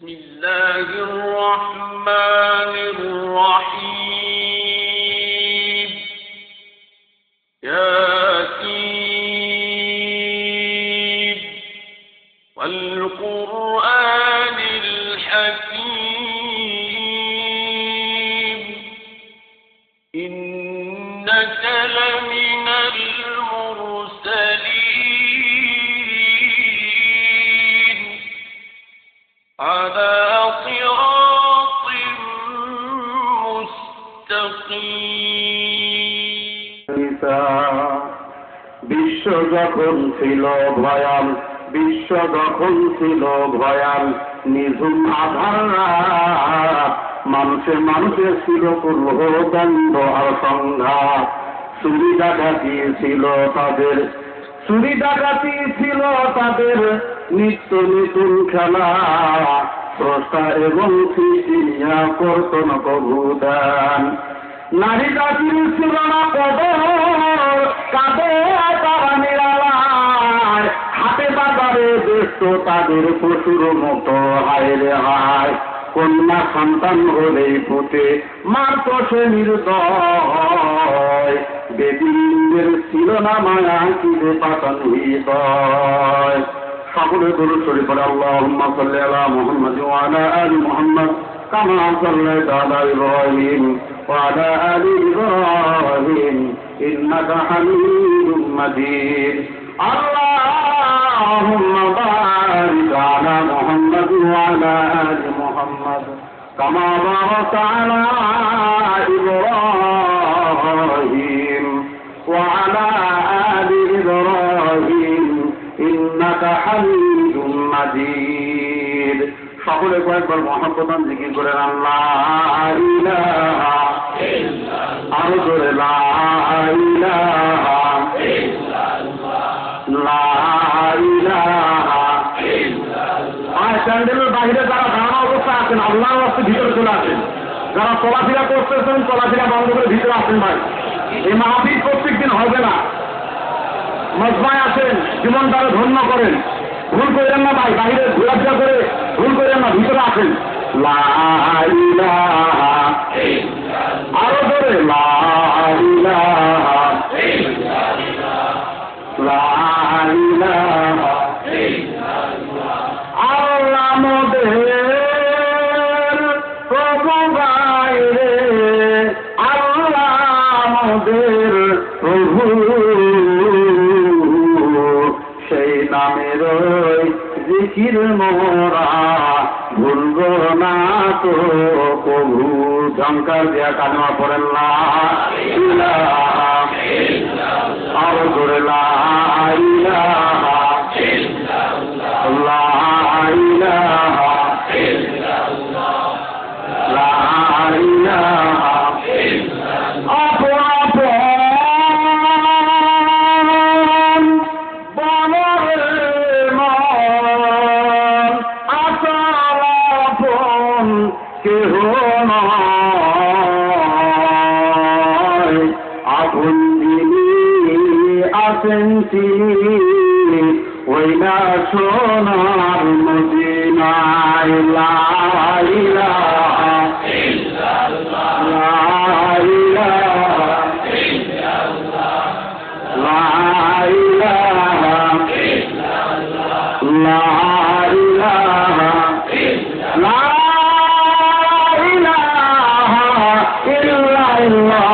بسم الله الرحمن الرحيم ياسين والقرآن الحكيم إنك لمن المرسلين على صراط مستقيم বিশ্ব যখন ছিল ভয়াল, বিশ্ব যখন ছিল ভয়াল, নিঝুম আধার রাত, মানুষের মানুষের ছিল পূর্ব দ্বন্দ্ব আর সংঘাত। চুরি ডাকাতি ছিল তাদের, চুরি ডাকাতি ছিল তাদের নিত্য নতুন খেলা। স্রষ্টা এবং সৃষ্টি নিয়া করত না প্রভু দান। নারী জাতির ছিল না কদর, কাঁদে তারা নিরালায়। হাটে বাজারে ব্যস্ত তাদের পশুর মতো, হায় রে হায়। কন্যা সন্তান হলেই পুঁতে মারত সে নির্দয়। বেদিনদের ছিল না মায়া, কি যে পাতান হৃদয়। সকলে দরুদ শরীফ পড়ে আল্লাহুম্মা সাল্লি আলা মুহাম্মাদ ওয়া আলা আলি মুহাম্মাদ কামা সাল্লাইতা আলা ইব্রাহিম ওয়া আলা আলি ইব্রাহিম ইন্নাকা হামিদুম মাজিদ। আল্লাহুম্মা বারিক আলা মুহাম্মাদ ওয়া আলা আলি মুহাম্মাদ কামা বারাকতা আলা ইব্রাহিম ওয়া আলা আলি ইব্রাহিম ইন্নাকা হামিদুম মাজিদ। সকলে কয়েকবার মহাপ্রধান জিকির করেন আল্লাহ ইলাহা ইল্লাল্লাহ, আরো জোরে লা ইলাহা ইল্লাল্লাহ, লা ইলাহা ইল্লাল্লাহ। আর প্যান্ডেলের বাইরে যারা দাঁড়ানো অবস্থায় আছেন, আল্লাহর রাস্তে ভিতরে চলে আসেন। যারা চলাফেরা করতেছেন, চলাফেরা বন্ধ করে ভিতরে আসেন ভাই। এই মাহফিল প্রত্যেক দিন হবে না। মজমায় আসেন, জীবনটাকে ধন্য করেন। ভুল করেন না ভাই, বাইরে ঘোরাফেরা করে ভুল করেন না, ভিতরে আসেন। লা ইলাহা ইল্লাল্লাহ, আরো ধরে লা ইলাহা ইল্লাল্লাহ, লা ইলাহা ইল্লাল্লাহ। আল্লাহ মোদের প্রভু বাইরে, আল্লাহ মোদের প্রভু, সেই নামের জিকির মোরা ভুলব না তো প্রভু। ঝঙ্কার দিয়া কালমা পড়েন লা ইলাহা ইল্লাল্লাহ, আরো জোরে লা ইলাহা ইল্লাল্লাহ, লা ইলাহা ইল্লাল্লাহ, লা ইলাহা ইল্লাল্লাহ। আপন আপন বনরে মন, আসল আপন কেহ নয়। আপন যিনি আছেন তিনি ওই না সোনার মদিনায়। লা ইলাহা ইল্লাল্লাহ, লা ইলাহা ইল্লাল্লাহ, লা ইলাহা ইল্লাল্লাহ, লা ইলাহা ইল্লাল্লাহ, লা ইলাহা ইল্লাল্লাহ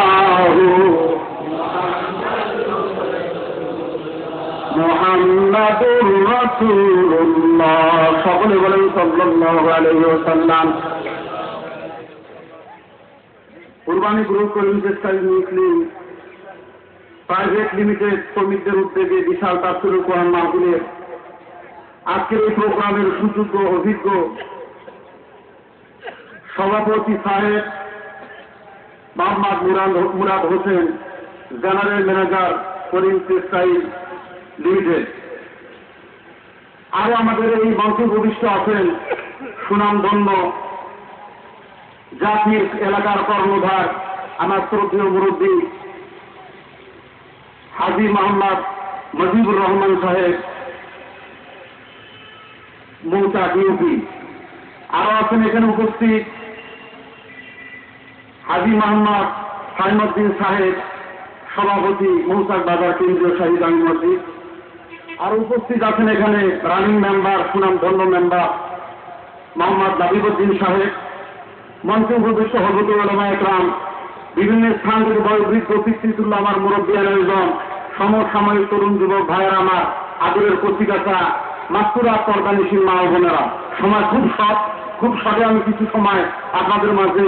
মুহাম্মাদুর রাসূলুল্লাহ। সকলে বলেন সাল্লাল্লাহু আলাইহি ওয়াসাল্লাম। কুরবানি গ্রুপ টেক্সটাইল মুসলিম প্রাইভেট লিমিটেড শ্রমিকদের উদ্যোগে বিশাল তাফসীরুল কোরআন মাহফিলের আজকের এই প্রোগ্রামের সুযোগ্য অভিজ্ঞ সভাপতি সাহেব মোহাম্মদ মুরাদ হোসেন, জেনারেল ম্যানেজার করিম টেক্সটাইল লিমিটেড। আরো আমাদের এই মঞ্চে উপবিষ্ট আছেন সুনামধন্য জাতির এলাকার কর্ণধার আমার শ্রদ্ধেয় মুরব্বী হাজী মোহাম্মদ মজিবুর রহমান সাহেব, মৌচাক ইউপি। আরো আছেন এখানে উপস্থিত হাজী মোহাম্মদ সাইমুদ্দিন সাহেব, সভাপতি মৌচাক বাজার কেন্দ্রীয় শাহী জামি মসজিদ। আর উপস্থিত আছেন এখানে রানিং মেম্বার, সুনামধন্য মেম্বার মোহাম্মদ নাবিবুদ্দিন সাহেব, মঞ্চে উপবিষ্ট হযরতুল উলামা ইকরাম, বিভিন্ন স্থান থেকে বয়োবৃদ্ধ পিতৃতুল্য আমার মুরব্বিয়ান আয়োজন, সমসাময়িক তরুণ যুবক ভাইয়েরা, আমার আদরের কচিকাচা, মাস্তুরা, পর্দানিসীন মা ও বোনেরা। সময় খুব শর্টে আমি কিছু সময় আপনাদের মাঝে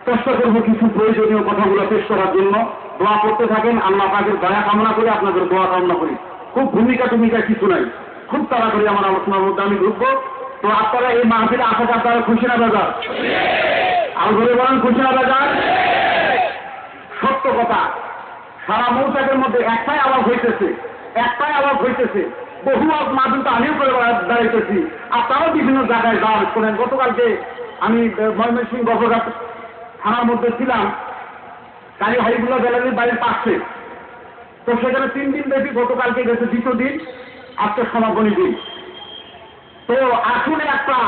চেষ্টা করবো কিছু প্রয়োজনীয় কথাগুলো পেশ করার জন্য। দোয়া করতে থাকেন, আল্লাহ পাকের দয়া কামনা করি, আপনাদের দোয়া কামনা করি। খুব ভূমিকা কিছু নাই, খুব তাড়াতাড়ি আমার আলোচনার মধ্যে আমি ঢুকবো। তো আপনারা এই মাহফিলে আসাতে আপনারা খুশি না বাজার? আর বলে বলেন খুশি না বাজার? সত্য কথা, সারা মৌচাকের মধ্যে একটাই আওয়াজ হইতেছে, বহু মাদুল তো আমিও করে দাঁড়াইতেছি, আপনারাও বিভিন্ন জায়গায় যাওয়া শোনেন। গতকালকে আমি ময়মনসিংহ গফরঘাট থানার মধ্যে ছিলাম, কালী হাইবুল্লাহ গ্যালারির বাড়ির পাশে। তো সেখানে 3 দিন ব্যাপী, গতকালকে গেছে 2য় দিন, আজকে সমাপনী দিন। তো আসলে একটা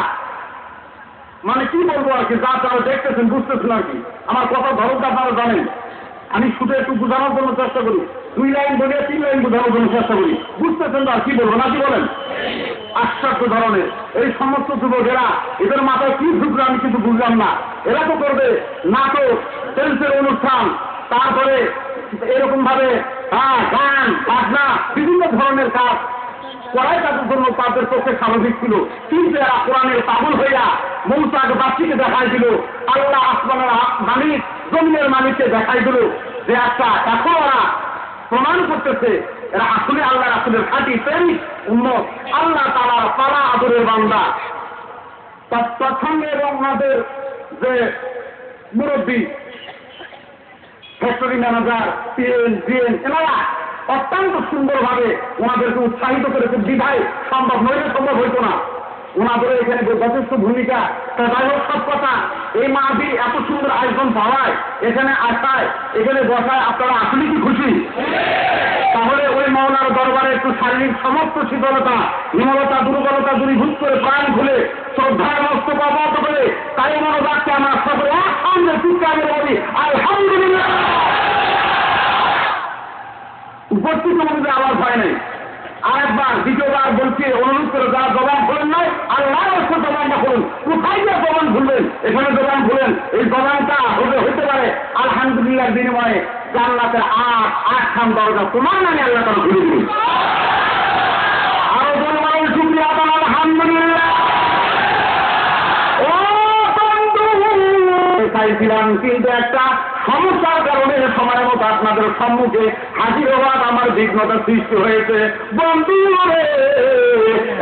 মানে কি বলবো আর কি, যা আপনারা দেখতেছেন বুঝতেছেন আর কি, আমার কথা ধরনটা আপনারা জানেন। আমি শুধু একটু বোঝানোর জন্য চেষ্টা করি, 2 লাইন বলে 3 লাইন বোঝানোর জন্য চেষ্টা করি, বুঝতেছেন তো আর কি বলবো, না কি বলেন? আশ্চর্য ধরনের এই সমস্ত যুবকেরা, এদের মাথায় কি ঢুকলো আমি কিন্তু বুঝলাম না। এরা তো করবে নাটক, সেলসের অনুষ্ঠান, তারপরে এরকম ভাবে গান বাজনা, বিভিন্ন ধরনের কাজ করাই তাদের জন্য তাদের পক্ষে স্বাভাবিক ছিল। কিন্তু এরা কোরআনের পাগল হইয়া মৌচাক বাসীকে দেখাই দিল, আল্লাহ আসমানের মালিক, জমিনের মালিককে দেখাই দিল যে একটা এখন ওরা প্রমাণ করতেছে এরা আসলে আল্লাহ রাসূলের খাঁটি প্রেমিক উম্মত, আল্লাহ তাআলার পালা আদরের বান্দা। তার তৎসঙ্গে এবং ওনাদের যে মুরব্বী, ফ্যাক্টরি ম্যানেজার, পিএন, এনারা অত্যন্ত সুন্দরভাবে ওনাদেরকে উৎসাহিত করেছে। বিধায় সম্ভব নইলে সম্ভব হইতো না, ওনাদের এখানে যথেষ্ট ভূমিকা। যাই হোক, সব কথা, এই মাহফিল এত সুন্দর আয়োজন পাওয়ায়, এখানে আসায়, এখানে বসায় আপনারা আসলে কি খুশি? তাহলে ওই মাওলানার দরবারে একটু শারীরিক সমস্ত শীতলতা, নির্মলতা, দুর্বলতা দূরীভূত করে, প্রাণ খুলে, শ্রদ্ধার মস্তক অবনত করে, তাই মনোবাক্যে আমার সকলে একসঙ্গে চিৎকার বলি আলহামদুলিল্লাহ। উপস্থিত মধ্যে আওয়াজ হয় নাই। আরেকবার, দ্বিতীয়বার বলছি, অনুরোধ করে যারা জবান খুলেন নাই, আল্লাহর রাস্তায় জবানটা খুলুন। কোথায় গিয়ে জবান খুলবেন? এখানে জবান খুলেন। এই জবানটা হতে পারে আলহামদুলিল্লাহর বিনিময়ে জান্নাতের 8 দরজা তোমার নামে আল্লাহ তাআলা খুলে দিবেন। আরো বলবেন শুকরিয়া আদান আলহামদুলিল্লাহ। ও বন্ধু, চাইছিলাম কিন্তু একটা সমস্যার কারণে সময় মতো আপনাদের সম্মুখে হাজির হওয়ার আমার বিঘ্নতা সৃষ্টি হয়েছে। বন্ধু রে,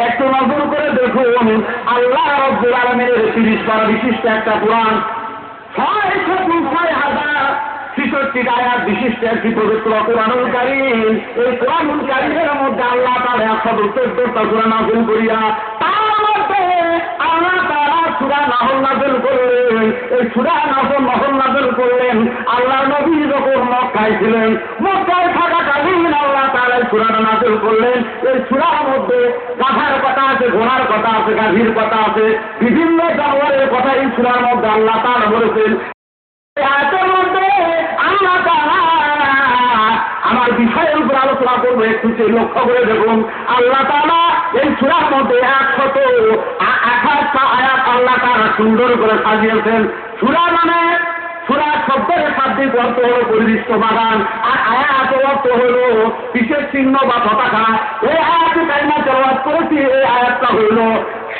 একটু নজর করে দেখুন, আল্লাহ রাব্বুল আলামিনের 30 পারা বিশিষ্ট একটা কোরআন, 6,66,066 আয়াত বিশিষ্ট একটি পবিত্র কোরআনুল কারীম। এই কোরআনুল কারীমের মধ্যে আল্লাহ তাআলা 114টা সূরা নাযিল করিয়া, তার মধ্যে আল্লাহ তাআলা সূরা নাহল নাযিল করলেন। এই সূরা নাহল নাযিল করলেন আল্লাহর নবী যখন মক্কায় ছিলেন, মক্কায় থাকাকালীন আল্লাহ তাআলা সূরাটা নাযিল করলেন। এই সূরার মধ্যে গাধার কথা আছে, ঘোড়ার কথা আছে, গাভীর কথা আছে, বিভিন্ন জানোয়ারের কথা এই সূরার মধ্যে আল্লাহ তাআলা বলেছেন। আয়াতের মধ্যে আল্লাহ তাআলা আমার বিষয়ের উপর আলোচনা করবো, একটু লক্ষ্য করে দেখুন। আল্লাহ তাআলা এই সূরার মধ্যে 128টা আয়াত আল্লাহ তাআলা সুন্দর করে সাজিয়েছেন। সূরা মানে, সূরা শব্দের শাব্দিক অর্থ হলো পরিদৃষ্ট বাগান, আর আয়াত অর্থ হলো বিশেষ চিহ্ন বা পতাকা। এই আয়াতে কারিমা তেলাওয়াত করেছি, এই আয়াতটা হইল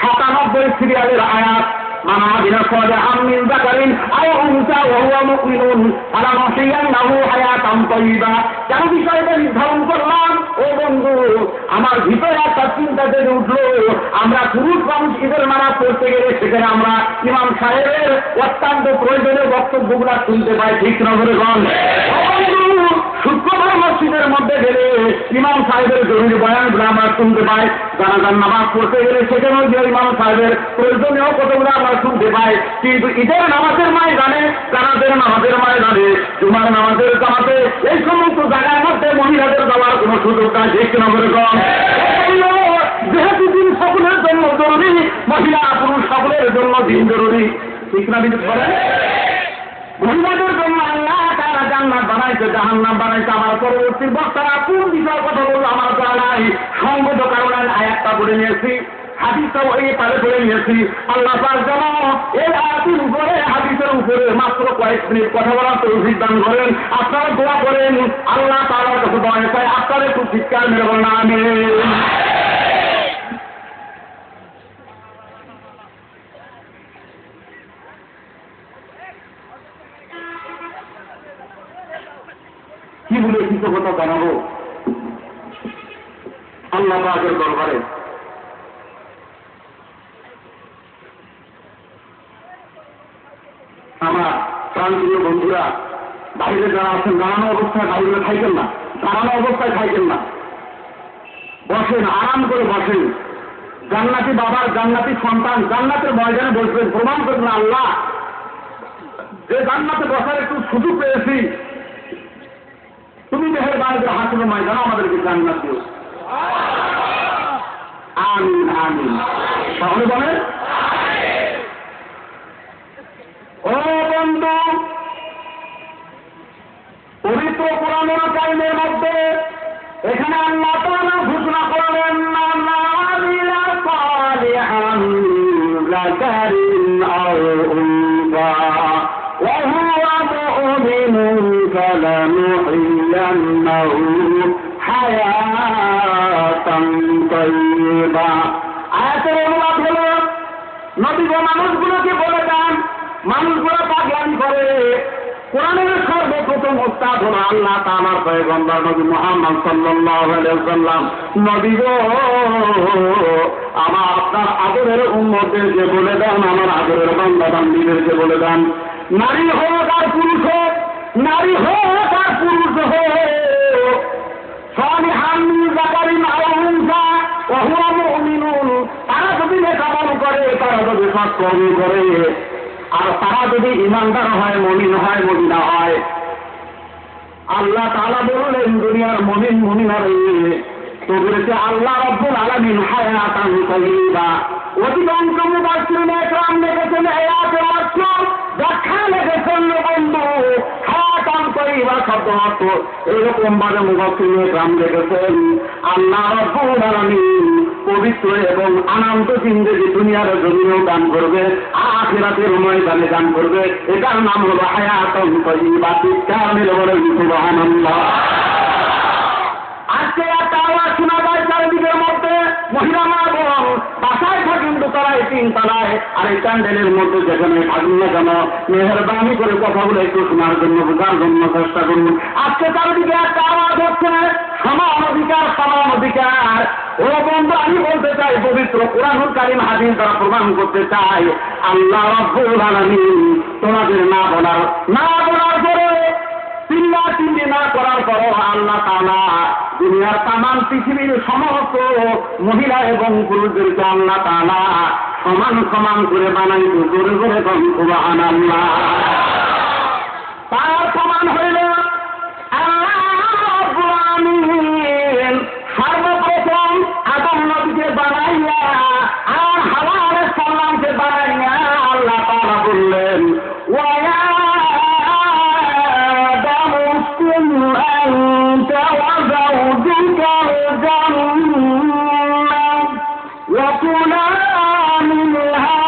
97 সিরিয়ালের আয়াত। মানা বিনা সালিহাম মিন যাকারিন আও উনসা ওয়া হুয়া মুমিনুন ফালানুহইয়ান্নাহু হায়াতান তাইয়্যিবা। কেন বিষয়টা নির্ধারণ করলাম? ও বন্ধু, আমার ভিতরে একটা চিন্তা জেগে উঠলো, আমরা পুরুষ মানুষ ঈদের নামাজ পড়তে গেলে সেখানে আমরা ইমাম সাহেবের অত্যন্ত প্রয়োজনীয় বক্তব্যগুলো শুনতে পাই, ঠিক না বলে গণ? শুক্রবার মসজিদের মধ্যে গেলে ইমাম সাহেবের জরুরি বয়ানগুলো আমরা শুনতে পাই। জানাজার নামাজ পড়তে গেলে সেখানেও যে ইমাম সাহেবের প্রয়োজনীয় কতগুলো আমরা শুনতে পাই। কিন্তু ঈদের নামাজের ময়দানে, জানাজার নামাজের ময়দানে, জুমার নামাজের জামাতে, এই সমস্ত জায়গার মধ্যে মহিলাদের যাওয়ার কোনো সুযোগ নাই, ঠিক না বলে গণ? যেহেতু দিন সকলের জন্য জরুরি, মহিলা পুরুষ সকলের মহিলাদের জন্য দিন জরুরি, ঠিক না বিদ্যুৎ বলেন? মহিলাদের জন্য আল্লাহ তারা জান্নাত বানাইছে, জাহান্নাম বানাইছে। আমার পরবর্তী বক্তারা কোন বিষয়ে কথা বললো আমার জানা নাই, সঙ্গত কারণে আয়াতটা বলে নিয়েছি, হাদিসটাও এই পারে বলে নিয়েছি। আল্লাহ পাক যেন এই আয়াতের উপরে, হাদিসের উপরে মাত্র কয়েক মিনিট কথা বলার তৌফিক দান করেন। আপনারা দোয়া করেন, আল্লাহ তাআলার কাছে দোয়া চাই। আপনারা একটু চিৎকার মেরে বলেন আমিন। কি বলে কৃতজ্ঞতা জানাবো আল্লাহ পাকের দরবারে? আমার প্রাণপ্রিয় বন্ধুরা, বাইরে যারা আছেন দাঁড়ানো অবস্থায় বাইরে খাইতেন না, দাঁড়ানো অবস্থায় খাইতেন না, বসেন, আরাম করে বসেন। জান্নাতি বাবার জান্নাতি সন্তান জান্নাতের ময়দানে বসবেন, প্রমাণ করবেন আল্লাহ যে জান্নাতে বসার একটু সুযোগ পেয়েছি, তুমি মেহেরবানি করে হাসিনের ময়দানে আমাদেরকে জান্নাত দিও। আমিন আমিন। তাহলে বলেন ও বন্ধু, পবিত্র কোরআনের কারিমের মধ্যে এখানে আল্লাহ তাআলা ঘোষণা করলেন মান আমিলা সালিহান যাকারিন আও উনসা ওয়া হুয়া মুমিনুন ফালানুহয়িন্নাহু হায়াতান তাইয়্যিবা। আয়াতের অনুবাদ হলো নবী গো মানুষগুলোকে বলে দেন, মানুষগুলো পাগলামি করে। কোরআনের সর্বপ্রথম উস্তাদ হলো আল্লাহ তাআলার পয়গম্বর নবী মুহাম্মদ সাল্লাল্লাহু আলাইহি ওয়াসাল্লাম। নবী গো আমার আপনার আদরের উম্মতদেরকে বলে দেন, আমার আদরের বান্দা বান্দীদেরকে বলে দেন, নারী হোক আর পুরুষ হোক, নারী হোক আর পুরুষ হোক, সালিহান যাকারিন আও উনসা ওয়া হুয়া মুমিনুন, তারা যদি নেকামল করে, তারা যদি সৎকর্ম করে, আর তারা যদি ইমানদার হয়, মুমিন হয়, মুমিনা হয়, আল্লাহ তাআলা বললেন দুনিয়ার মুমিন মুমিনার তো বলেছে আল্লাহ রাব্বুল আলামিন হায়াতান তাইয়্যিবা। অধিকাংশ মুফাসসিরিন একরাম লিখেছেন আয়াতের অর্থ ব্যাখ্যা লিখেছেন বন্ধু, হায়াতান তাইয়্যিবা শব্দ অর্থ এরকম ভাবে মুফাসসিরিন একরাম লিখেছেন আল্লাহ রাব্বুল আলামিন পবিত্র এবং আনন্দ জিন্দেগি দুনিয়ার জমিনেও দান করবে, আখিরাতের ময়দানে দান করবে। এটার নাম হলো হায়াতান তাইয়্যিবা। চিৎকার মেরে বলেন সুবহানাল্লাহ। আজকে একটা আওয়াজ শোনা যায় চারিদিকের মধ্যে, মহিলা মা বোন বাসায় থাকুন দোতলায়, তিনতলায়, আর এই প্যান্ডেলের মধ্যে যেখানে থাকুন না কেন, মেহেরবানি করে কথাগুলো একটু শোনার জন্য, বোঝার জন্য চেষ্টা করুন। আজকে চারিদিকে একটা আওয়াজ হচ্ছে সমান অধিকার, সমান অধিকার। ও বন্ধু, আমি বলতে চাই পবিত্র কোরআনুল কারীম হাদিস দ্বারা প্রমাণ করতে চাই আল্লাহ রাব্বুল আলামিন তোমাদের না বলার পরে, চিল্লাচিল্লি না করার পরও আল্লাহ তাআলা দুনিয়ার তামাম পৃথিবীর সমস্ত মহিলা এবং পুরুষদেরকে আল্লাহ তাআলা সমান সমান করে বানাইতে, জোরে জোরে সুবহানাল্লাহ। তার সমান হইল আল্লাহ রাব্বুল আলামিন সর্বপ্রথম আদম নবীকে বানাইয়া আর হাওয়া আলাইহিস সালামকে বানাইয়া আল্লাহ তাআলা বললেন ওয়া أنت وزوجك الجنة وكلا منها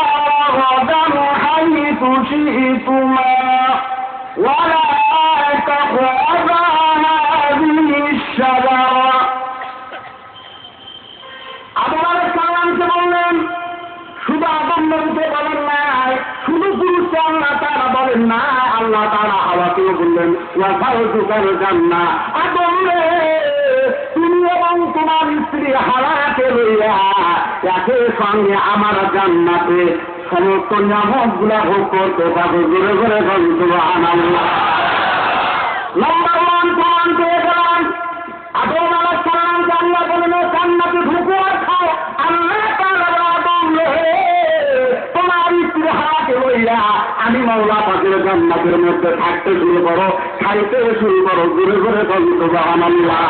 رغدا حيث شئتما ولا تقربا هذه الشجرة। আদম আলাইহিস সালামকে বললেন, শুধু আদম নবীকে বলেন নাই, শুধু পুরুষকে আল্লাহ তাআলা বলেন না, আল্লাহ তাআলা হাওয়াকেও বললেন ওয়া যাওজুকাল জান্নাহ। আদম রে, তুমি এবং তোমার স্ত্রী হাওয়াকে লইয়া একই সঙ্গে আমার জান্নাতে সমস্ত নিয়ামতগুলা ভোগ করতে পারো। জোরে জোরে বলুন সুবহানাল্লাহ। নাম্বার 1 প্রমাণ পেয়ে গেলাম, আদম আলাইহিস সালামকে আল্লাহ বলেন জান্নাতে ঢুকো আর খাও। আল্লাহ তাআলা আদম রে, তোমার স্ত্রী হাওয়াকে লইয়া আমি মাওলা পাকের জান্নাতের মধ্যে থাকতে শুরু করো, খাইতে শুরু করো। জোরে জোরে বলুন সুবহানাল্লাহ।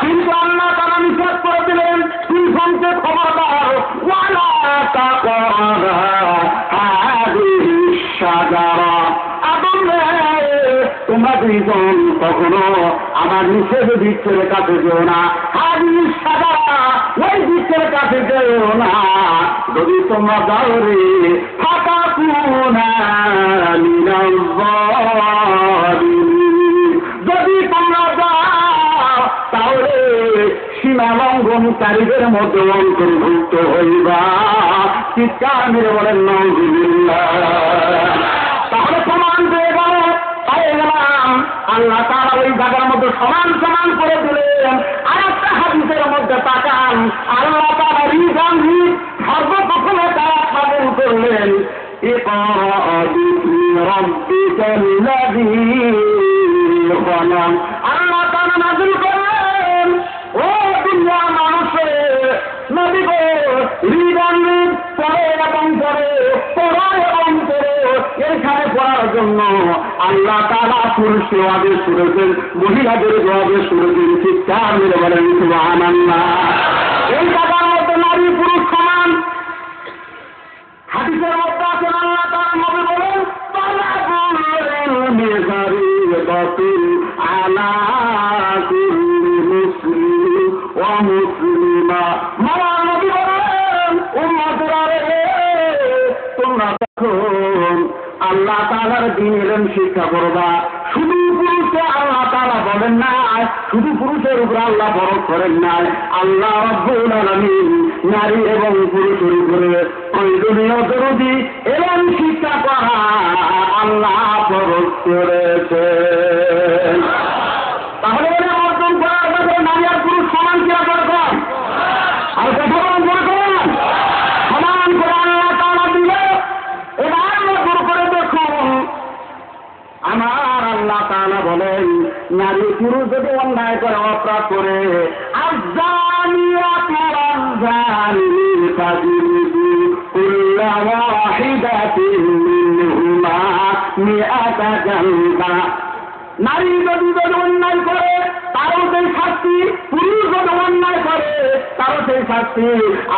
কিন্তু আল্লাহ তাআলা নিষেধ করে দিলেন, তুই সঙ্গে খবরদার ওয়ালা তাকরাবা আমার নিষেধ বৃক্ষের কাছে যেও না, হাদিস সাদা ওই বৃক্ষের কাছে যেও না। যদি তোমরা যাও রে ফাঁকা কুনা মিনাল যালিমিন, যদি তোমরা যাও তাহলে সীমা লঙ্ঘনকারীদের মধ্যে অন্তর্ভুক্ত হইবা। চিৎকার মেরে বলেন নাউযুবিল্লাহ। তাহলে সমান পেয়ে গেলাম, আল্লাহ তাআলা ওই জায়গার মধ্যে সমান সমান করে দিলেন। আর একটা হাদিসের মধ্যে তাকান, আল্লাহ তাআলা রিজন সর্বপ্রথমে তারা নাযিল করলেন ইকরা বিসমি রাব্বিকাল্লাযী খলাক। আল্লাহ তাআলা নাযিল করলেন, ও দুনিয়ার মানুষের নবী গো, রিজন পড়ে এবং পড়ে এবং পড়ে। এখানে পড়ার জন্য আল্লাহ তাআলা পুরুষকে আদেশ করেছেন, মহিলাদের আদেশ করেছেন। চিৎকার মেরে বলেন সুবহানাল্লাহ। এই জায়গার মধ্যে নারী পুরুষ সমান। হাদিসের মধ্যে আছেন আল্লাহ তাআলা নবী বলেন তালাবুল ইলমি ফারিদাতুন আলা কুল্লি মুসলিম ওয়া মুসলিমা। মাওলানা নবী বলেন উম্মতেরা রে, তোমরা তখন আল্লাহ তাআলার দ্বীন ইলম শিক্ষা করবা। শুধু পুরুষকে আল্লাহ তাআলা বলেন না, শুধু পুরুষের উপরে আল্লাহ ফরজ করেন নাই। আল্লাহ রাব্বুল আলামিন নারী এবং পুরুষের উপরে প্রয়োজনীয় জরুরি ইলম শিক্ষা করা আল্লাহ ফরজ করেছেন। তাহলে অর্জন করার ব্যাপারে নারী আর পুরুষ সমান কি দরকার? আর কথা বলেন সমান করে আল্লাহ তাআলা দিলে। এবার নজর করে দেখুন, আমার আল্লাহ তাআলা বলেন নারী পুরুষ যদি অন্যায় করে, অপরাধ করে, আয-যানিয়াতু ওয়ায-যানি ফাজলিদু কুল্লা ওয়াহিদাতিন মিনহুমা মিআতা জালদা। নারী যদি অন্যায় করে তারও সেই শাস্তি, পুরুষ যদি অন্যায় করে তারও সেই শাস্তি।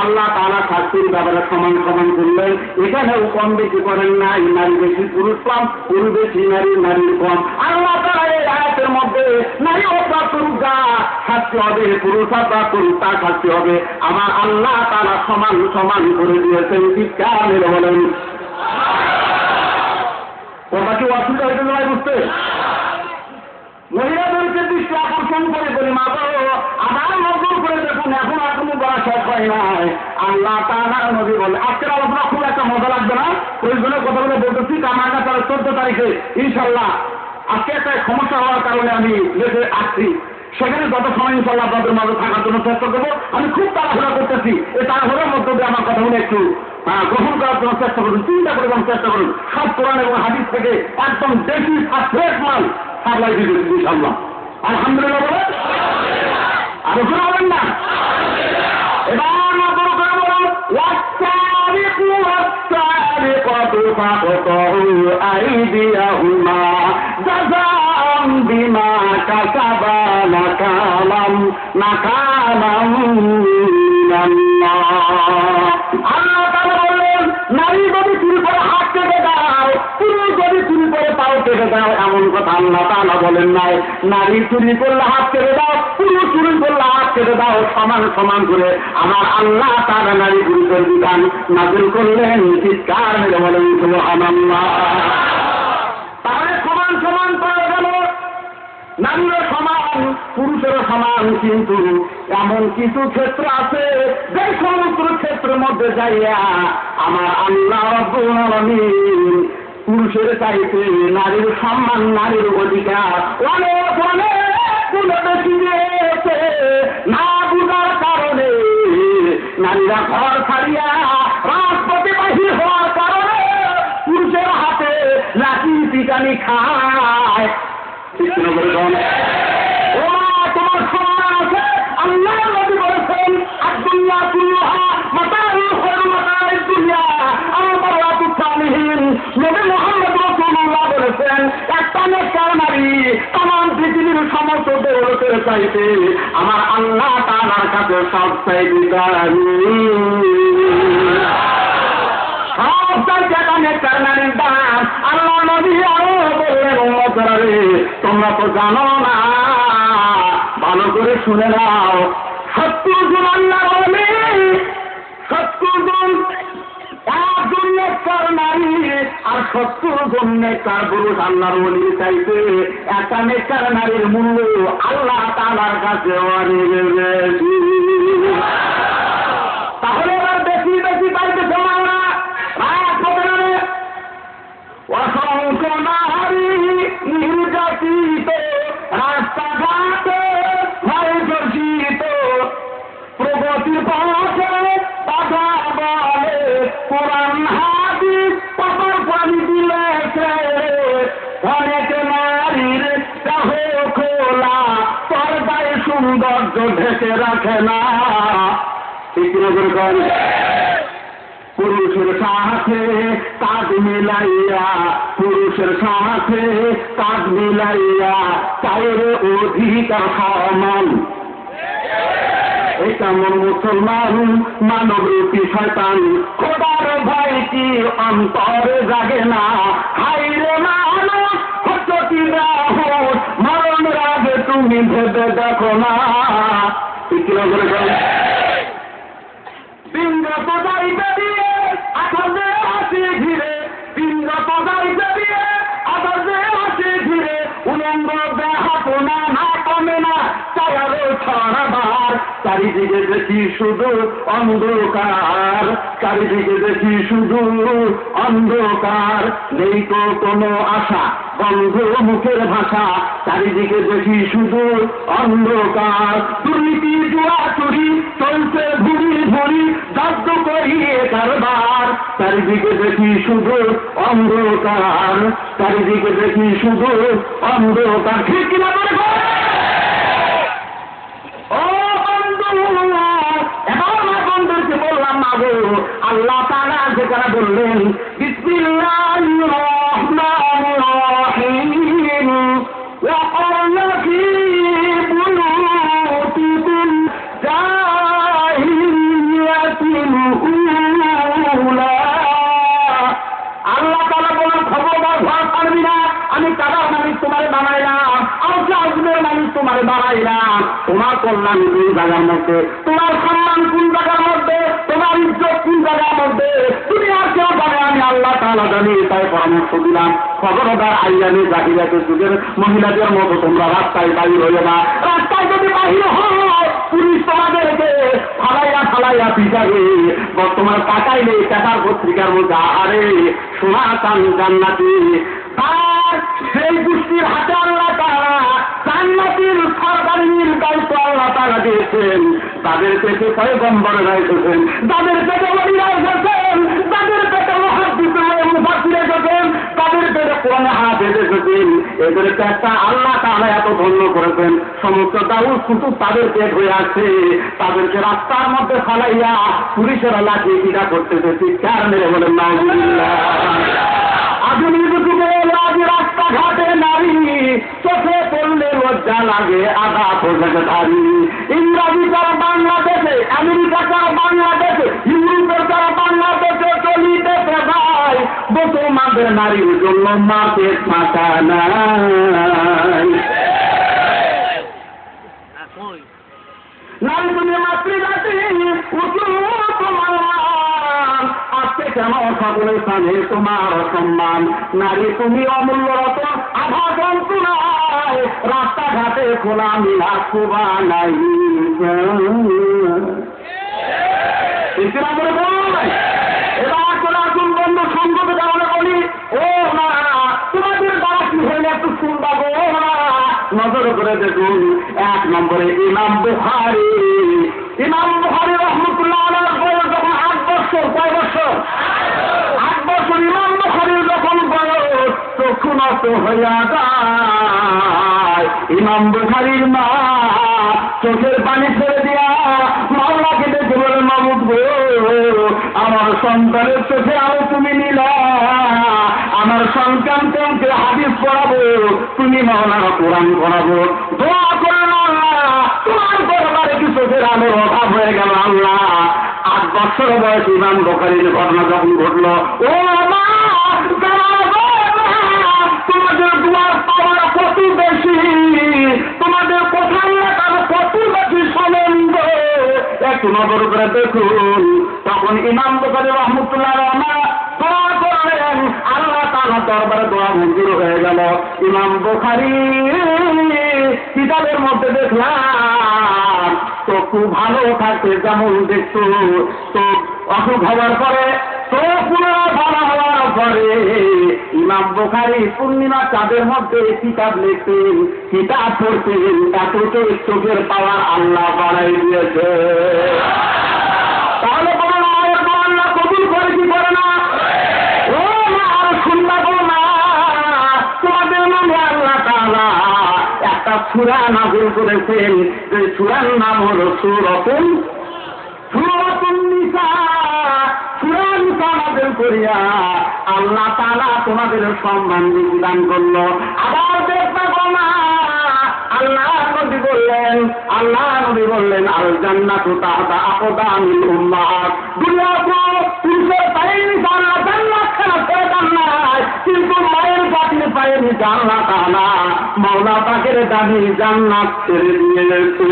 আল্লাহ তাআলা শাস্তির ব্যাপারে সমান সমান করলেন। এখানেও কম বেশি করেন নাই, নারী বেশি পুরুষ কম, পুরুষ বেশি নারীর কম। আল্লাহ তাআলা এই আয়াতের মধ্যে নারী অপরাধ করুক যা শাস্তি হবে, পুরুষ অপরাধ করুক তার শাস্তি হবে। আমার আল্লাহ তাআলা সমান সমান করে দিয়েছেন। চিৎকার মেরে বলেন কথা কি অসুবিধা হইতে নয় বুঝতে? মহিলাদেরকে দৃষ্টি আকর্ষণ করে বলি, মা বাবা আবার নজর করে দেখুন, এখন আর কোনো বলা শেষ হয় নাই। আল্লাহ তাআলা নবী বলে, আজকের আলোচনা খুব একটা মজা লাগবে না, ওই জন্য কথাগুলো বলতেছি। আমার কাছে 14 তারিখে ইনশাল্লাহ আজকে একটা সমস্যা হওয়ার কারণে আমি লেটে আসছি। সেখানে যত সময় ইনশাল্লাহ আপনাদের মাঝে থাকার জন্য চেষ্টা করবো। আমি খুব তাড়াহুড়া করতেছি, এই তাড়াহুড়ার মধ্যে দিয়ে আমার কথাগুলো একটু গ্রহণ করার জন্য চেষ্টা করুন, চিন্তা করে চেষ্টা করুন। সব কোরআন এবং হাদিস থেকে একদম দেশি ফ্রেশ মাল সাপ্লাই দিয়েছি ইনশাল্লাহ। আলহামদুলিল্লাহ বলেন, আর ওখানে বলেন না। এবার নজর করে বলেন ওয়াস-সারিকু ওয়াস-সারিকাতু ফাকতাউ আইদিয়াহুমা জাযাআন বিমা কাসাবা নাকালাম মিনাল্লাহ। আল্লাহ তাআলা বললেন নারী যদি চুরি করে হাত কেটে দাও, পুরুষ যদি চুরি করে পাও কেটে দাও, এমন কথা আল্লাহ তাআলা বলেন নাই। নারী চুরি করলে হাত কেটে দাও, পুরুষ চুরি করলে হাত কেটে দাও, সমান সমান করে আমার আল্লাহ তাআলা নারী পুরুষের বিধান নাযিল করলেন। চিৎকার মেরে বলেন সুবহানাল্লাহ। তাহলে সমান সমান পাওয়া গেল, নারীরও সমান পুরুষেরও সমান। কিন্তু এমন কিছু ক্ষেত্র আছে যে সমস্ত ক্ষেত্রের মধ্যে যাইয়া আমার আল্লাহ রাব্বুল আলামিন পুরুষের চাইতে নারীর সম্মান, নারীর অধিকার অনেক বেশি দিয়েছে। না বুঝার কারণে নারীরা ঘর ছাড়িয়া রাজপথে বাহির হওয়ার কারণে পুরুষের হাতে লাঠি পিটানি খায়। তোমার সম্মান আছে, আল্লাহ নবী বলেছেন আদ-দুনিয়া কুল্লুহা মাতাউল খায়রুল মাতাউদ দুনিয়া আল-মারআতু সালিহিন। নবী মুহাম্মদ রাসূলুল্লাহ বলেছেন একটা নেককার নারী तमाम পৃথিবীর সমস্ত দৌলতের চাইতে আমার আল্লাহ তাআলার কাছে সবচেয়ে দামি। আল্লাহ নবী আরো বললেন উম্মতরা রে, তোমরা তো জানো না ভালো করে শুনে নাও, 70 জন আল্লাহর ওলি, 70 জন একজন নেককার নারী আর 70 জন নেককার পুরুষ আল্লাহর ওলির চাইতে একটা নেককার নারীর মূল্য আল্লাহ তাআলার কাছে অনেক বেশি। তাহলে এবার বেশি বেশি পাইতেছে না, অসংখ্য নারী নির্যাতিত, রাস্তাঘাটে ভয় দর্শিত, প্রগতির পথে বাধা বলে, কোরআন হাদিস পাতার পানি দিলেছে, অনেক নারীর দেহ খোলা, পর্দায় সৌন্দর্য ঢেকে রাখে না। ঠিক করে পুরুষের সাথে কাজ মিলাইয়া, পুরুষের সাথে কাজ মিলাইয়া চায়ের অধিকার সমান। কেমন মুসলমান মানবরূপী শয়তান, খোদার ভয় কি অন্তরে জাগে না? হাইরে মানুষ হচ্ছ কি রাহুস, মরণের আগে তুমি ভেবে দেখো না। ঠিক করে বিন্দত যাইতে দিয়ে আঠাজে আসে ঘিরে, বিন্দত যাইতে দিয়ে আঠাজে আসে ঘিরে, উলঙ্গ দেহাপনা না কমে না চায়ারো ছড়াবার। চারিদিকে দেখি শুধু অন্ধকার, চারিদিকে দেখি শুধু অন্ধকার, নেই তো কোনো আশা, বন্ধ মুখের ভাষা, চারিদিকে দেখি শুধু অন্ধকার। দুর্নীতি জুয়া চুরি চলছে ঘুরি ঘুরি, জব্দ করিয়ে কারবার, চারিদিকে দেখি শুধু অন্ধকার, চারিদিকে দেখি শুধু অন্ধকার। ঠিক কিনা বলে ও বন্ধু, এবার মা বন্ধুকে বললাম না গো, আল্লাহ তাআলা যেখানে বললেন বিসমিল্লাহির রহমানির রহিম, وقرن في بيوتكم جاهلية الأولى। আল্লাহ তাআলা বলেন খবরদার ভয় পারবি না, আমি কাবার মালিক তোমারে বানাইলাম, আজমের মালিক তোমারে বানাইলাম। তোমার কল্যাণ কোন জায়গার মধ্যে, তোমার সম্মান কোন জায়গার মধ্যে, তোমার ইজ্জত কোন জায়গার মধ্যে, তুমি আর কেউ জানে, আমি আল্লাহ তাআলা জানি। তাই পরামর্শ দিলাম, খবরদার আইয়ামে জাহিলিয়াতের যুগের মহিলাদের মতো তোমরা রাস্তায় বাহির হইও না। রাস্তায় যদি বাহির হয় পুলিশ তোমাদেরকে ফালাইয়া ফালাইয়া পিটাবে। বর্তমান তাকাইলে টাকার পত্রিকার মধ্যে আরে সোনা চান জান্নাতি, আর সেই গোষ্ঠীর হাতে আল্লাহ তাআলা জান্নাতের সরকারি দায়িত্ব আল্লাহ তাআলা দিয়েছেন, তাদের পেটে পয়গম্বররা এসেছেন, তাদের পেটে ওলিরা এসেছেন, তাদের পেটে মুফাসসির এসেছেন, তাদের পেটে কোরআন হাফেজ এসেছেন। এদের পেটটা আল্লাহ তাআলা এত ধন্য করেছেন, সমস্ত দাউদ কুতুব তাদের পেট হয়ে আছে। তাদেরকে রাস্তার মধ্যে ফালাইয়া পুলিশেরা লাঠি পিটা করতেছে, চিৎকার মেরে বলেন নাউজুবিল্লাহ। আধুনিক যুগে রাস্তাঘাটে নারী চোখে পড়লে লজ্জা লাগে, আধা পোশাক ধারী। ইংরাজি তারা বাংলাদেশে, আমেরিকা তারা বাংলাদেশে, ইউরোপের তারা বাংলাদেশে চলিতেছে ভাই, বর্তমানের নারীর জন্য মাপে মাথা নাই। নারী তুমি মাতৃজাতি উঁচু তোমার, আজকে কেন সকলের স্থানে তোমার সম্মান। নারী তুমি অমূল্য রতন, আভা যন্ত্রণায়, রাস্তাঘাটে খোলা মিলা শোভা নাই। এবার চলে আসুন বন্ধু, সঙ্গত কারণে বলি, ও না তোমাদের দ্বারা কি হইলে একটু শুনবা গো না। নজর করে দেখুন, 1 নম্বরে ইমাম বুখারী, ইমাম বুখারী রাহমাতুল্লাহ আলাইহি বয়স যখন 8 বছর, কয় বছর? 8 বছর। ইমাম বুখারীর যখন বয়স, চক্ষু নষ্ট হইয়া যায়। ইমাম বুখারীর মা চোখের পানি ছেড়ে দিয়া মাওলাকে ডেকে বলে, মাবুদ গো, আমার সন্তানের চোখে আলো তুমি নিলা, আমার সন্তানকে হাদিস পড়াবো, তুমি মাওলানা কোরআন পড়াবো, দোয়া করে আল্লাহ তোমার দরবারে কি চোখের আলোর অভাব হয়ে গেল আল্লাহ। 8 বছর বয়স ইমাম বুখারীর ঘটনা যখন ঘটলো, ও মা তোমাদের দুয়ার পাওয়ার কত বেশি, তোমাদের কোথায় কারো একটু নজর করে দেখুন, তখন ইমাম বুখারী রাহমাতুল্লাহ আলাইহি দোয়া করলেন, আল্লাহ তাআলা দরবারে দোয়া মঞ্জুর হয়ে গেল। ইমাম বুখারী কিতাবের মধ্যে দেখলাম চক্ষু ভালো থাকে যেমন দেখতো, তো অসুখ হওয়ার পরে চোখ পুনরায় ভালো হওয়ার পরে ইমাম বুখারী পূর্ণিমা চাঁদের মধ্যে কিতাব লিখতেন, কিতাব পড়তেন, এতটুকু চোখের পাওয়ার আল্লাহ বাড়াই দিয়েছে। তাহলে বলো না আল্লাহ কবুল করে কি করে না? ও না আর শুনবা না, তোমাদের নামে আল্লাহ তাআলা একটা সূরা নাযিল করেছেন, যে সূরার নাম হলো সূরাতুন নিসা। সূরা নিসা নাযিল করিয়া আল্লাহ তাআলা তোমাদের সম্মান দান করলো। আবার দেখবা না, আল্লাহ নবী বললেন আল জান্নাতু তাহতা আকদামিল উম্মাহাত। দুনিয়াতে পুরুষের পায়ের নিচে আল্লাহ জান্নাত ছাড়া শয়তান নাই, কিন্তু মায়ের জাতির পায়ের নিচে আল্লাহ তাআলা মাওলা পাকের দাবি জান্নাত ছেড়ে দিয়েছে।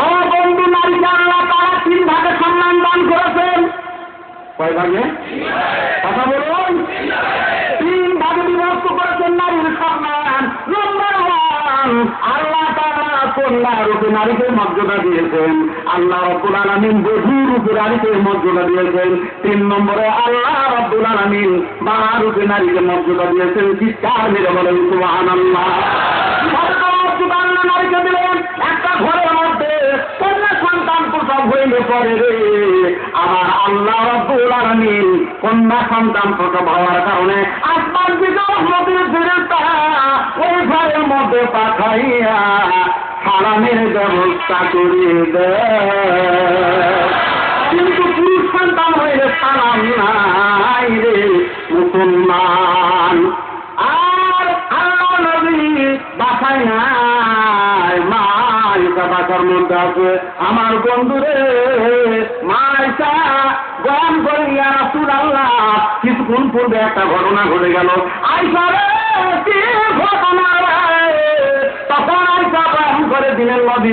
ও বন্ধু, নারীকে আল্লাহ তাআলা 3 ভাগে সম্মান দান করেছেন। কয় ভাগে? কথা বলুন। 3 ভাগে বিভক্ত করেছেন নারীর সম্মান। নম্বর 1, আল্লাহ তাআলা কন্যা রূপে নারীকে মর্যাদা দিয়েছেন। আল্লাহ রাব্বুল আলামিন বধূ রূপে নারীকে মর্যাদা দিয়েছেন। 3 নম্বরে আল্লাহ রাব্বুল আলামিন মা রূপে নারীকে মর্যাদা দিয়েছেন। চিৎকার মেরে বলেন সুবহানাল্লাহ। নারীকে দিলেন একটা ঘরের মধ্যে কন্যা সন্তান প্রসব হইলে পরে রে আমার আল্লাহ রাব্বুল আলামিন কন্যা সন্তান প্রসব হওয়ার কারণে আসমান থেকে রহমতের ফেরেশতা ওই ঘরের মধ্যে পাঠাইয়া সালামের ব্যবস্থা করিয়ে দেয়। কিন্তু পুরুষ সন্তান হইলে সালাম নাই রে মুসলমান। আর আল্লাহ নবী বাসায় নাই, মা আয়েশা বাসার মধ্যে আছে। আমার বন্ধুরে মা আয়েশা বয়ান করে, ইয়া রাসূলুল্লাহ কিছুক্ষণ পূর্বে একটা ঘটনা ঘটে গেল। আয়েশা রে কি ঘটনা রে? তখন আয়েশা বয়ান করে দিলেন, নবী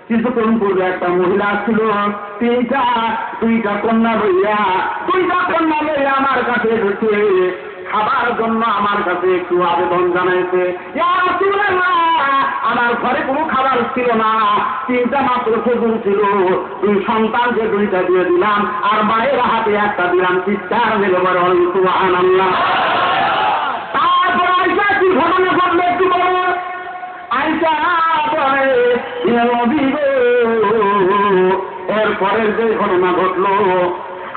কিছুক্ষণ পূর্বে একটা মহিলা ছিল, 2টা কন্যা লইয়া আমার কাছে এসেছে, খাবার জন্য আমার কাছে একটু আবেদন জানাইছে। আমার ঘরে কোনো খাবার ছিল না, 3টা মাত্র খেজুর ছিল, 2 সন্তানকে 2টা দিয়ে দিলাম, আর মায়ের হাতে একটা দিলাম। চিৎকার মেরে বলে সুবহানাল্লাহ। তারপর আয়েশা কি ঘটনা ঘটলো একটু বলো। আয়েশা বলে, এরপরের যে ঘটনা ঘটলো,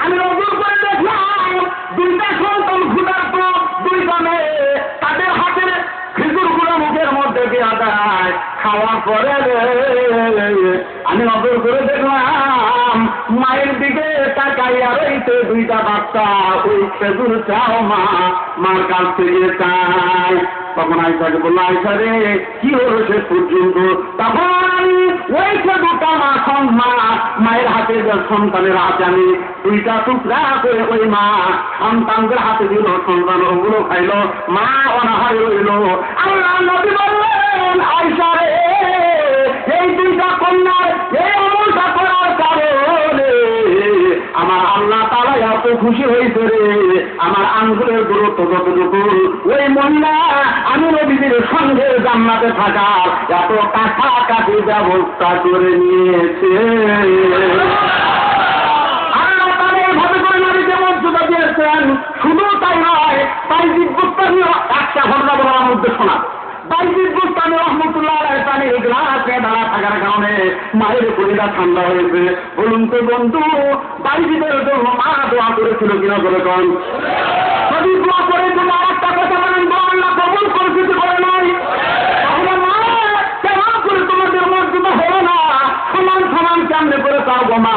আমি নজর করে দেখলাম 2টা সন্তান ক্ষুধার্ত, 2টা মেয়ে, তাদের হাতের খেজুরগুলো মুখের মধ্যে দেওয়া দেয়। খাওয়ার পরে আমি নজর করে দেখলাম মায়ের দিকে তাকাইয়া রইতে 2টা বাচ্চা ওই খেজুর চাও মা, মার কাছ থেকে চায়। তখন আয়েশাকে বললো, আয়েশা রে কি হলো শেষ পর্যন্ত? তখন আমি ওই খেজুরটা মায়ের হাতে সন্তানের হাতে আমি 2টা টুকরা করে ওই মা সন্তানদের হাতে দিল, সন্তান ওগুলো খাইলো, মা অনাহারে রইল। আল্লাহ নবী বললেন, আয়েশা রে এই 2টা কন্যার এই আমলটা করার কারণে আমার আল্লাহ তাআলা এত খুশি হয়েছে রে, আমার আঙ্গুলের দূরত্ব যতটুকু ওই মহিলা আমি নবীদের সঙ্গে জান্নাতে থাকার এত কাছাকাছি ব্যবস্থা করে নিয়েছে। আল্লাহ তাআলা এইভাবে করে নারীকে মর্যাদা দিয়েছেন। শুধু তাই নয়, বাইজিদ বুস্তামি একটা ঘটনা বলার উদ্দেশ্য না। বাইজিদ বুস্তামি রাহমাতুল্লাহ আলাইহি পানির গ্লাসে দাঁড়া থাকার কারণে মায়ের শরীরটা ঠান্ডা হয়েছে। বলুন তো বন্ধু, বাইজিদের জন্য মা দোয়া করেছিল কিনা করে কন? যদি দোয়া করেছিল আর একটা কথা বলেন, আল্লাহ কবুল করেছে কি করে নাই? তাহলে মা কেমন করে তোমাদের মর্যাদা হলো না? সমান কেমনে করে পারবো মা?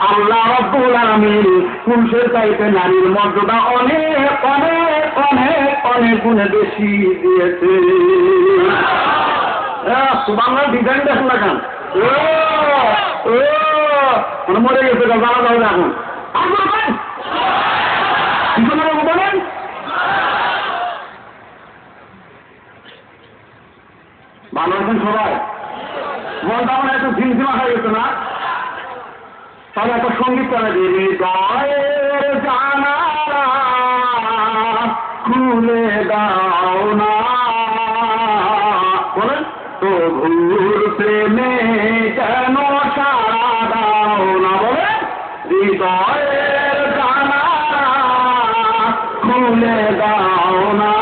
আল্লাহ রাব্বুল আলামিন পুরুষের চাইতে নারীর মর্যাদা অনেক অনেক অনেক অনেক গুণে বেশি দিয়েছে। সুবহানাল্লাহ, ডিজাইন দেখুন না কেন? মরে গেছে জানা যাবে না এখন। বলেন ভালো আছেন সবাই? মনটা মানে একটু ঝিমঝিমা হয়ে গেছে না? তাহলে একটা সঙ্গীত করে দিই, হৃদয়ের জানালা খুলে দাও না, বলেন তো ঘুর প্রেমে কেন সাড়া দাও না, বলেন হৃদয়ের জানালা খুলে দাও না,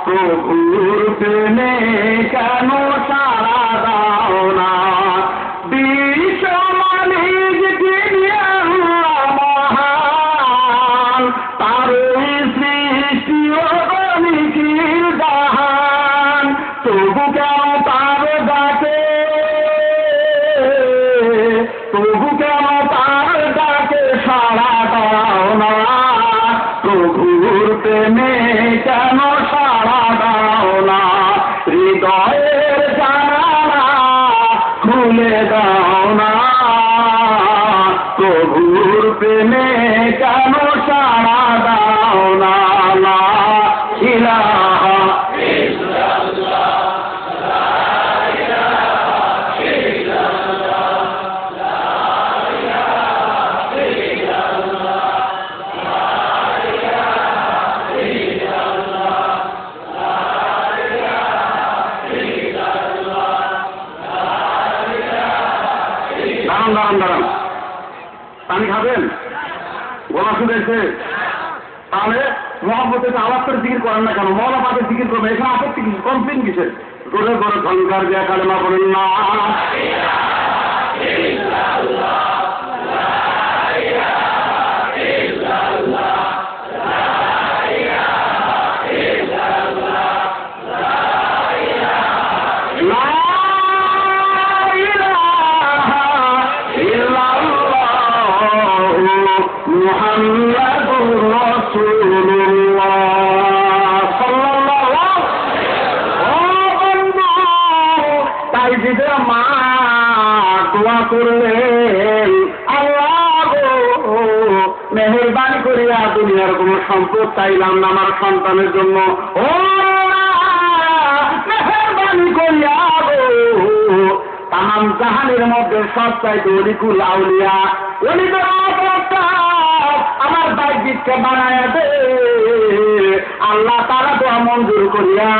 প্রভুর প্রেমে কেন সাড়া দাও না, বিশ্ব মালিক যিনি আল্লাহ মহান, তার সৃষ্টি ও নিখিল জাহান, তবু কেন তার ডাকে, তবু কেন তার ডাকে সাড়া দাও না, প্রভুর প্রেমে কেন সাড়া দাও না, হৃদয়ের জানালা খুলে দাও না, প্রভুর প্রেমে কেন সাড়া দাও না, লা ইলাহা দাঁড়ান দাঁড়ান, পানি খাবেন, গলা শুনেছে, তাহলে মহাব্বতের আওয়াজ করে জিকির করেন না কেন? মৌলা পাকে জিকির করবেন, এখানে আপত্তি কিছু কমপ্লেন কিসের? জোরে করে ঝঙ্কার দিয়ে কালেমা বলেন না। মুহাম্মাদুর রাসূলুল্লাহ সাল্লাল্লাহু আলাইহি ওয়াসাল্লাম। তাই যদি মা দোয়া করলেন, আল্লাহ গো মেহেরবানি করিয়া দুনিয়ার কোনো সম্পদ চাইলাম না আমার সন্তানের জন্য, ও মেহেরবানি করিয়া গো তামাম জাহানের মধ্যে সব চাইতে অলিকুল আউলিয়া অলিদের আমার বাইজিৎকে বানায়া দে। আল্লাহ তাআলা দোয়া মঞ্জুর করিয়া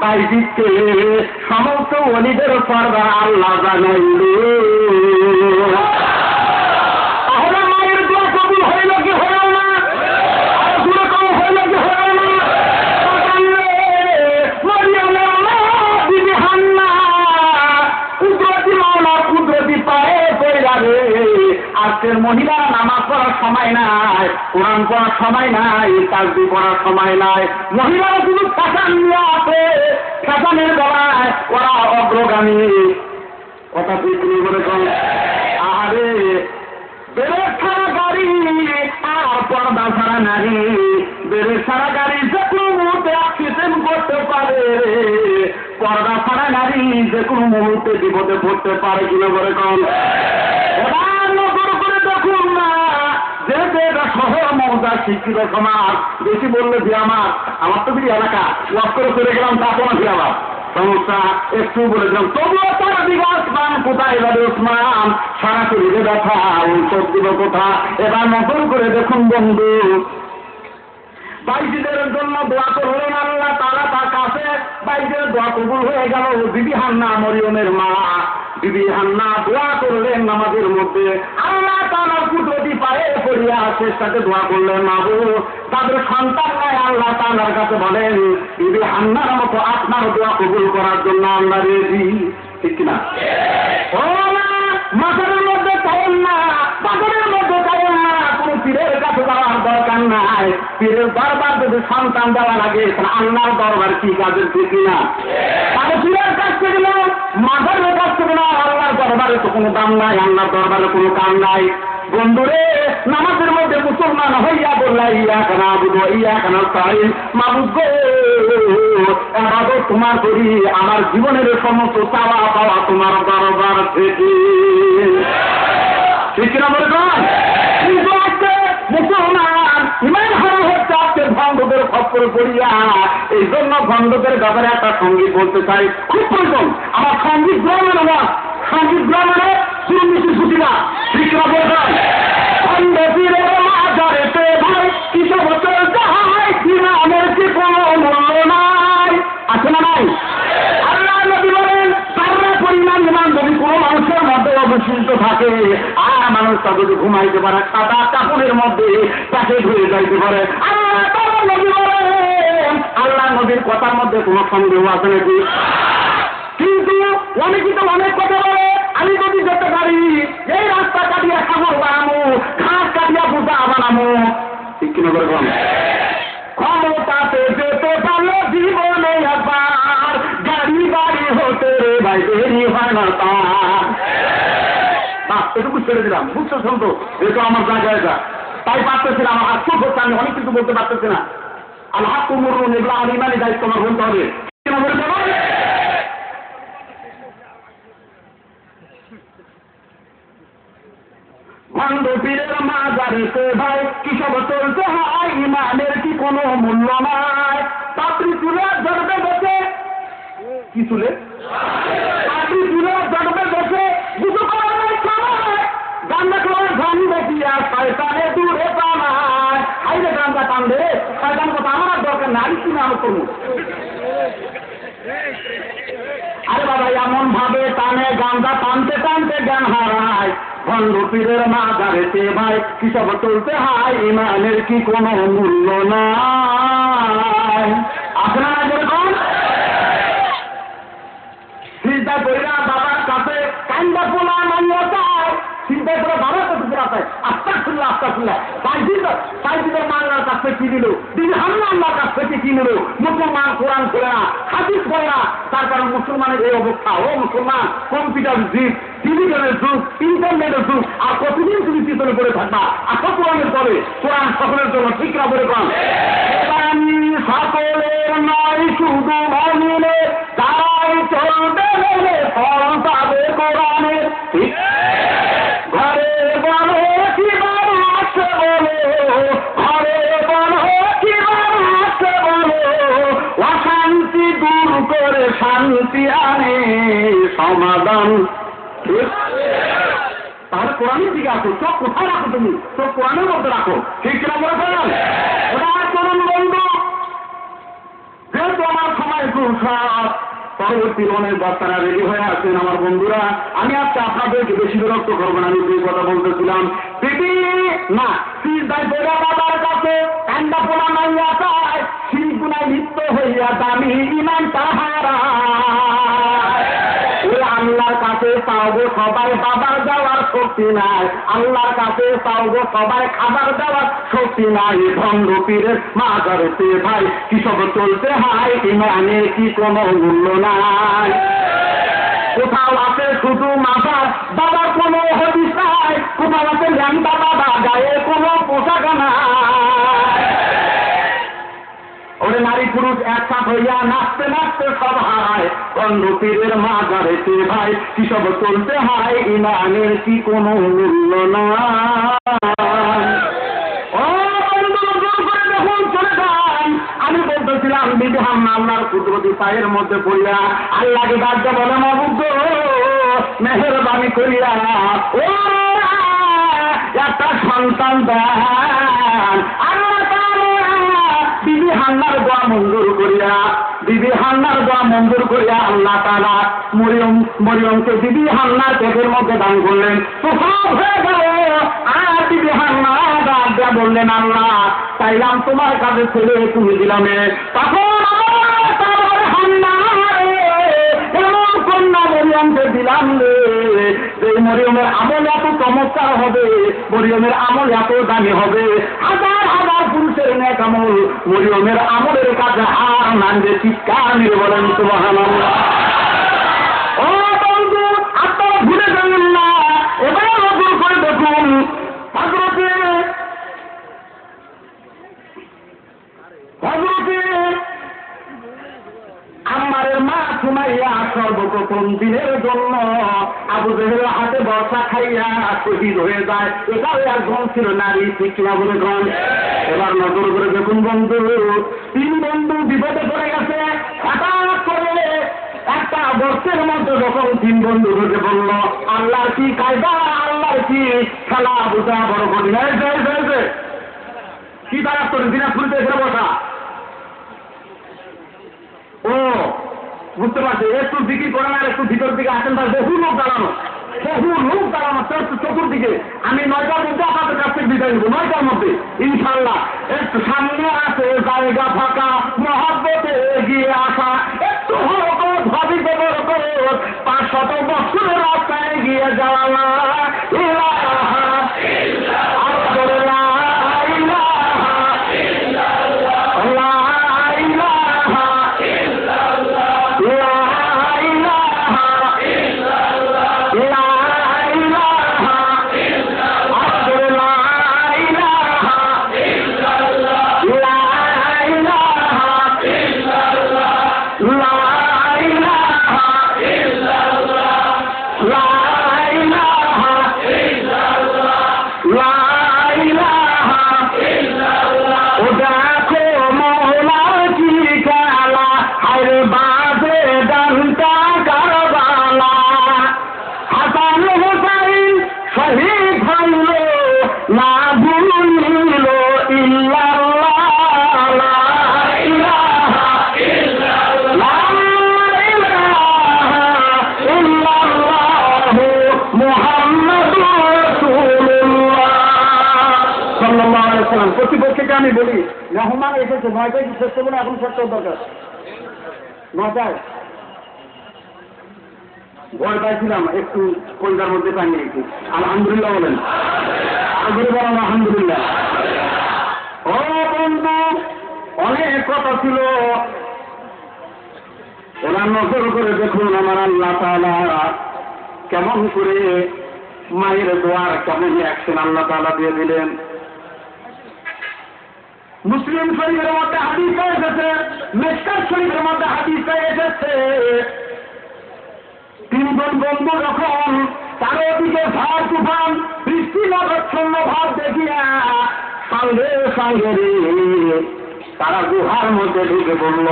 বাইজিৎকে সমস্ত অলিদের পর্দা আল্লাহ জানাইল। তাহলে মায়ের দোয়া কবুল হইল কি হইল না? দূরে কম হইল কি হইল না? মরিয়মের মা বিবি হান্না কুদরতি মাওলার কুদরতি পায়ে পড়ে যাবে। আজকের মহিলারা নামাজ পড়ার সময় নাই, কোরআন পড়ার সময় নাই, তাসবিহ পড়ার সময় নাই, মহিলারা শুধু ফ্যাশন নিয়ে আছে, ফ্যাশনের বেলায় ওরা অগ্রগামী। কথা তুই তুমি বলে কম। আরে বেড়ে ছাড়া গাড়ি আর পর্দা ছাড়া নারী, বেড়ে ছাড়া গাড়ি যে কোনো মুহূর্তে অ্যাক্সিডেন্ট করতে পারে, পর্দা ছাড়া নারী যে কোনো মুহূর্তে বিপদে পড়তে পারে কিনা বলে কম। দেখুন না যেহেতু এটা শহর মৌজা শিক্ষিত সমাজ, বেশি বললে যে আমার তো বিড়ি এলাকা ওয়াক করে চলে গেলাম, তা কোনো কি আমার সমস্যা একটু বলেছিলাম, তবুও তারা দিকে আসমান কোথায় এবারে ওসমান সারা শরীরে ব্যথা ঔষধ দিল কোথা। এবার নতুন করে দেখুন বন্ধু, বাইজিদের জন্য দোয়া করলেন আল্লাহ তাআলা, তার কাছে বাইজিদের দোয়া কবুল হয়ে গেল। বিবি হান্না মরিয়মের মা বিবি হান্না দোয়া করলেন নামাজের মধ্যে, আল্লাহ তাআলার কুদরতি পায়ে পড়িয়া শেষটাতে দোয়া করলেন, মাবুদ তাদের সন্তান নাই, আল্লাহ তাআলার কাছে বলেন বিবি হান্নার মতো আপনার দোয়া কবুল করার জন্য আমরা রেডি। ঠিক কিনা? ও না, মাথার মধ্যে চাইেন না, পাথরের মধ্যে চাইেন না, কোন পীরের কাছে যাওয়ার দরকার নাই। পীরের দরবার যদি সন্তান দেওয়া লাগে, আল্লাহর দরবার কি কাজের? ঠিক কিনা? তাহলে পীরের কাছ থেকে না, মাথারের কাছ থেকে না, আল্লাহর দরবারে তো কোনো দাম নাই, আল্লাহর দরবারে কোনো কাম নাই। বন্ধুরে, নামাজের মধ্যে মুসলমান হইয়া বললা ইয়াকা নাবুদু ওয়া ইয়াকা নাস্তাঈন, মাবুদ গো ইবাদত তোমার করি, আমার জীবনের সমস্ত চাওয়া পাওয়া তোমার দরবার থেকে। ঠিক কিনা বলে মুসলমান ইমান হারা হচ্ছে আজকে ভণ্ডদের খপ্পরে পড়িয়া। এই জন্য ভণ্ডদের ব্যাপারে একটা সঙ্গীত বলতে চাই, খুব প্রয়োজন। আমার সঙ্গীত গ্রামের আওয়াজ, সঙ্গীত গ্রামের সুরমিশি ছুটিরা ঠিক না বলবেন। ভণ্ড পীরের মাজারেতে ভাই কি সব চলতে হয়, ইমানের কি কোনো মূল্য নাই, আছে না নাই? আল্লাহ নবী বলেন সারা পরিমাণ ইমান যদি কোনো মানুষের মধ্যে অবশিষ্ট থাকে, আর মানুষটা যদি ঘুমাইতে পারে সাদা কাপড়ের মধ্যে তাকে ধুয়ে যাইতে পারে। আল্লাহ নবী বলেন, আল্লাহ নবীর কথার মধ্যে কোনো সন্দেহ আছে নাকি? কিন্তু অনেকেই তো অনেক কথা বলে, আমি যদি যেতে পারি এই রাস্তা কাটিয়া সাগর বানাবো, ঘাস কাটিয়া পূজা বানাবো, ঠিক কিনা করে বল। ক্ষমতাতে যেতে পারলে জীবনে একবার, গাড়ি বাড়ি হতে রে ভাই দেরি হয় না তার। এটুকু ছেড়ে দিলাম, বুঝতে শুনতো যেহেতু আমার জায়গা, তাই পারতেছিলাম। আর খুব হচ্ছে আমি অনেক কিছু বলতে পারতেছি না। আল্লাহ কুমুর এগুলো আর ইমানি দায়িত্ব আমার বলতে হবে, কেন বলতে হবে। ভণ্ড পীরের মাজারেতে ভাই কি সব চলতে হয়, ইমানের কি কোনো মূল্য নাই। পাত্রী চুলে জড়বে বসে, কি চুলে পাত্রী চুলে জড়বে বসে, দুটো করার নাই খাওয়ায়, গান্ডা খাওয়ার গান দেখিয়া শয়তানে দূরে পালায়। হাইরে গান্দা কান্দে শয়তান কথা আমার আর দরকার না, আমি কিনে আমি করবো। আরে বাবা এমন ভাবে টানে গান্দা টানতে টানতে জ্ঞান হারায়। ভণ্ড পীরের মাজারেতে ভাই কি সব চলতে হয়, ইমানের কি কোনো মূল্য নাই। আপনারা যেরকম চিন্তা করিয়া বাবার কাছে কান্দা পোলা মানিয়ে যায়, চিন্তা করে বাবার কাছে পোলা চায়, আস্তা খুললা সাইদিদের মাল্লার কাছ থেকে কি দিল, দিদি হামলা আল্লাহর কাছ থেকে কি নিল। মুসলমান কোরআন খোলে না, হাদিস পড়ে না, তার কারণ মুসলমানের এই অবস্থা। ও মুসলমান, কম্পিউটার যুগ, ডিজিটালের যুগ, ইন্টারনেটের যুগ, আর কতদিন তুমি পিছনে পড়ে থাকবা। আসো কোরআনের পরে, কোরআন সকলের জন্য, ঠিক না বলে কম। সকলের নয় শুধু মমিনে, তারাই চলবে মেলে ফল পাবে কোরআনের। ঘরে বলো কি বাবা আছে বলো, ঘরে বলো কি বাবা আছে বলো, অশান্তি দূর করে শান্তি আনে সমাধান। তাহলে কোরআনের দিকে আসো, চোখ কোথায় রাখো তুমি, চোখ কোরআনের মধ্যে রাখো, ঠিক কিনা বলে ফেলেন। ওটা করুন বন্ধু, যেহেতু আমার সময় খুব সব, পরবর্তী অনেক বাচ্চারা রেডি হয়ে আছেন আমার বন্ধুরা। আমি আজকে আপনাদেরকে বেশি বিরক্ত করবো না, আমি যে কথা বলতেছিলাম দিদি না সিজদায় পড়ে বাবার কাছে কান্দা পোড়া মাইয়া চায়, শিরগুনায় লিপ্ত হইয়া দামি ইমান তাহারা। ওই আল্লাহর কাছে চাওগো সবাই বাবার যাওয়ার শক্তি নাই, আল্লাহর কাছে চাওগো সবাই খাবার দেওয়ার শক্তি নাই। ভণ্ড পীরের মাজারেতে ভাই কি সব চলতে হয়, ইমানের কি কোনো মূল্য নাই। কোথাও আছে শুধু মাথা বাবার কোনো হদিস নাই, কোথাও আছে ল্যাংটা বাবা গায়ে কোনো পোশাক নাই। ওরে নারী পুরুষ একসাথ হইয়া নাচতে নাচতে সব হারায়। ভণ্ড পীরের মাজারেতে ভাই কি সব চলতে হয়, ইমানের কি কোনো মূল্য নাই। ও বন্ধু জোর করে দেখুন চলে যান। আমি বলতেছিলাম বিধি হাম্মা আল্লাহর কুদরতি পায়ের মধ্যে পড়িয়া আল্লাহকে ডাকতে বলে মাবুদ মেহেরবানি করিয়া ও একটা সন্তান দেন। বিবি হান্নার দোয়া মঞ্জুর করিয়া, বিবি হান্নার দোয়া মঞ্জুর করিয়া আল্লাহ তাআলা মরিয়মকে বিবি হান্নার পেটের মধ্যে দান করলেন। তো সব হয়ে গেল। আর বিবি হান্না ডাক দিয়া বললেন আল্লাহ চাইলাম তোমার কাছে ছেলে, তুমি দিলামে। তখন কন্যা মরিয়মকে দিলাম রে, যে মরিয়মের আমল এত চমৎকার হবে, মরিয়মের আমল এত দামি হবে, হাজার হাজার পুরুষের নেক আমল মরিয়মের আমলের কাছে হার মানবে। চিৎকার নিয়ে বলেন সুবহানাল্লাহ। ও বন্ধু আপনারা ভুলে যাবেন না, এবার নজর করে দেখুন হযরতে আম্মারের মা সুমাইয়া সর্বপ্রথম দিনের জন্য আবু জেহেলের হাতে বর্ষা খাইয়া শহীদ হয়ে যায়, এটাও একজন ছিল নারী, ঠিক কিনা বলে গণ। এবার নজর করে দেখুন বন্ধু, 3 বন্ধু বিপদে পড়ে গেছে। হঠাৎ করে একটা বর্ষের মধ্যে যখন 3 বন্ধু ঢুকে বলল, আল্লাহর কি কায়দা, আল্লাহর কি খেলা বোঝা বড় কঠিন হয়েছে। কি তারা করেন দিনাজপুরিতে এসে বসা? ও বুঝতে পারছি, একটু দিকে করেন আর একটু ভিতর দিকে আসেন, তার বহু লোক দাঁড়ানো চতুর্দিকে। আমি 9টার মধ্যে আপনাদের কাছ থেকে বিদায় নেবো, 9টার মধ্যে ইনশাল্লাহ। একটু সামনে আছে জায়গা ফাঁকা, মহব্বতে এগিয়ে আসা, একটু হরকত ভাবিতে বরকত, 500 বছরের রাস্তায় এগিয়ে যাওয়া। প্রতিপক্ষকে আমি বলি, মেহমান এসেছে, 9টায় শেষ করবো না, এখন শেষ করার দরকার। 9টায় ভয় পাইছিলাম, একটু কলকার মধ্যে পাইনি একটু। আলহামদুলিল্লাহ বলেন, আগে বলেন আলহামদুলিল্লাহ। ও বন্ধু, অনেক কথা ছিল, ওরা নজর করে দেখুন আমার আল্লাহ তাআলা কেমন করে মায়ের দোয়ার কেমন অ্যাকশন আল্লাহ তাআলা দিয়ে দিলেন। মুসলিম শরীফের মধ্যে হাদিস এসেছে, মিশকাত শরীফের মধ্যে হাদিস এসেছে, 3 জন বন্ধু যখন চারদিকে ঝড় তুফান বৃষ্টি নগচ্ছন্ন ভাব দেখিয়া সঙ্গে সঙ্গে তারা গুহার মধ্যে ঢুকে পড়ল।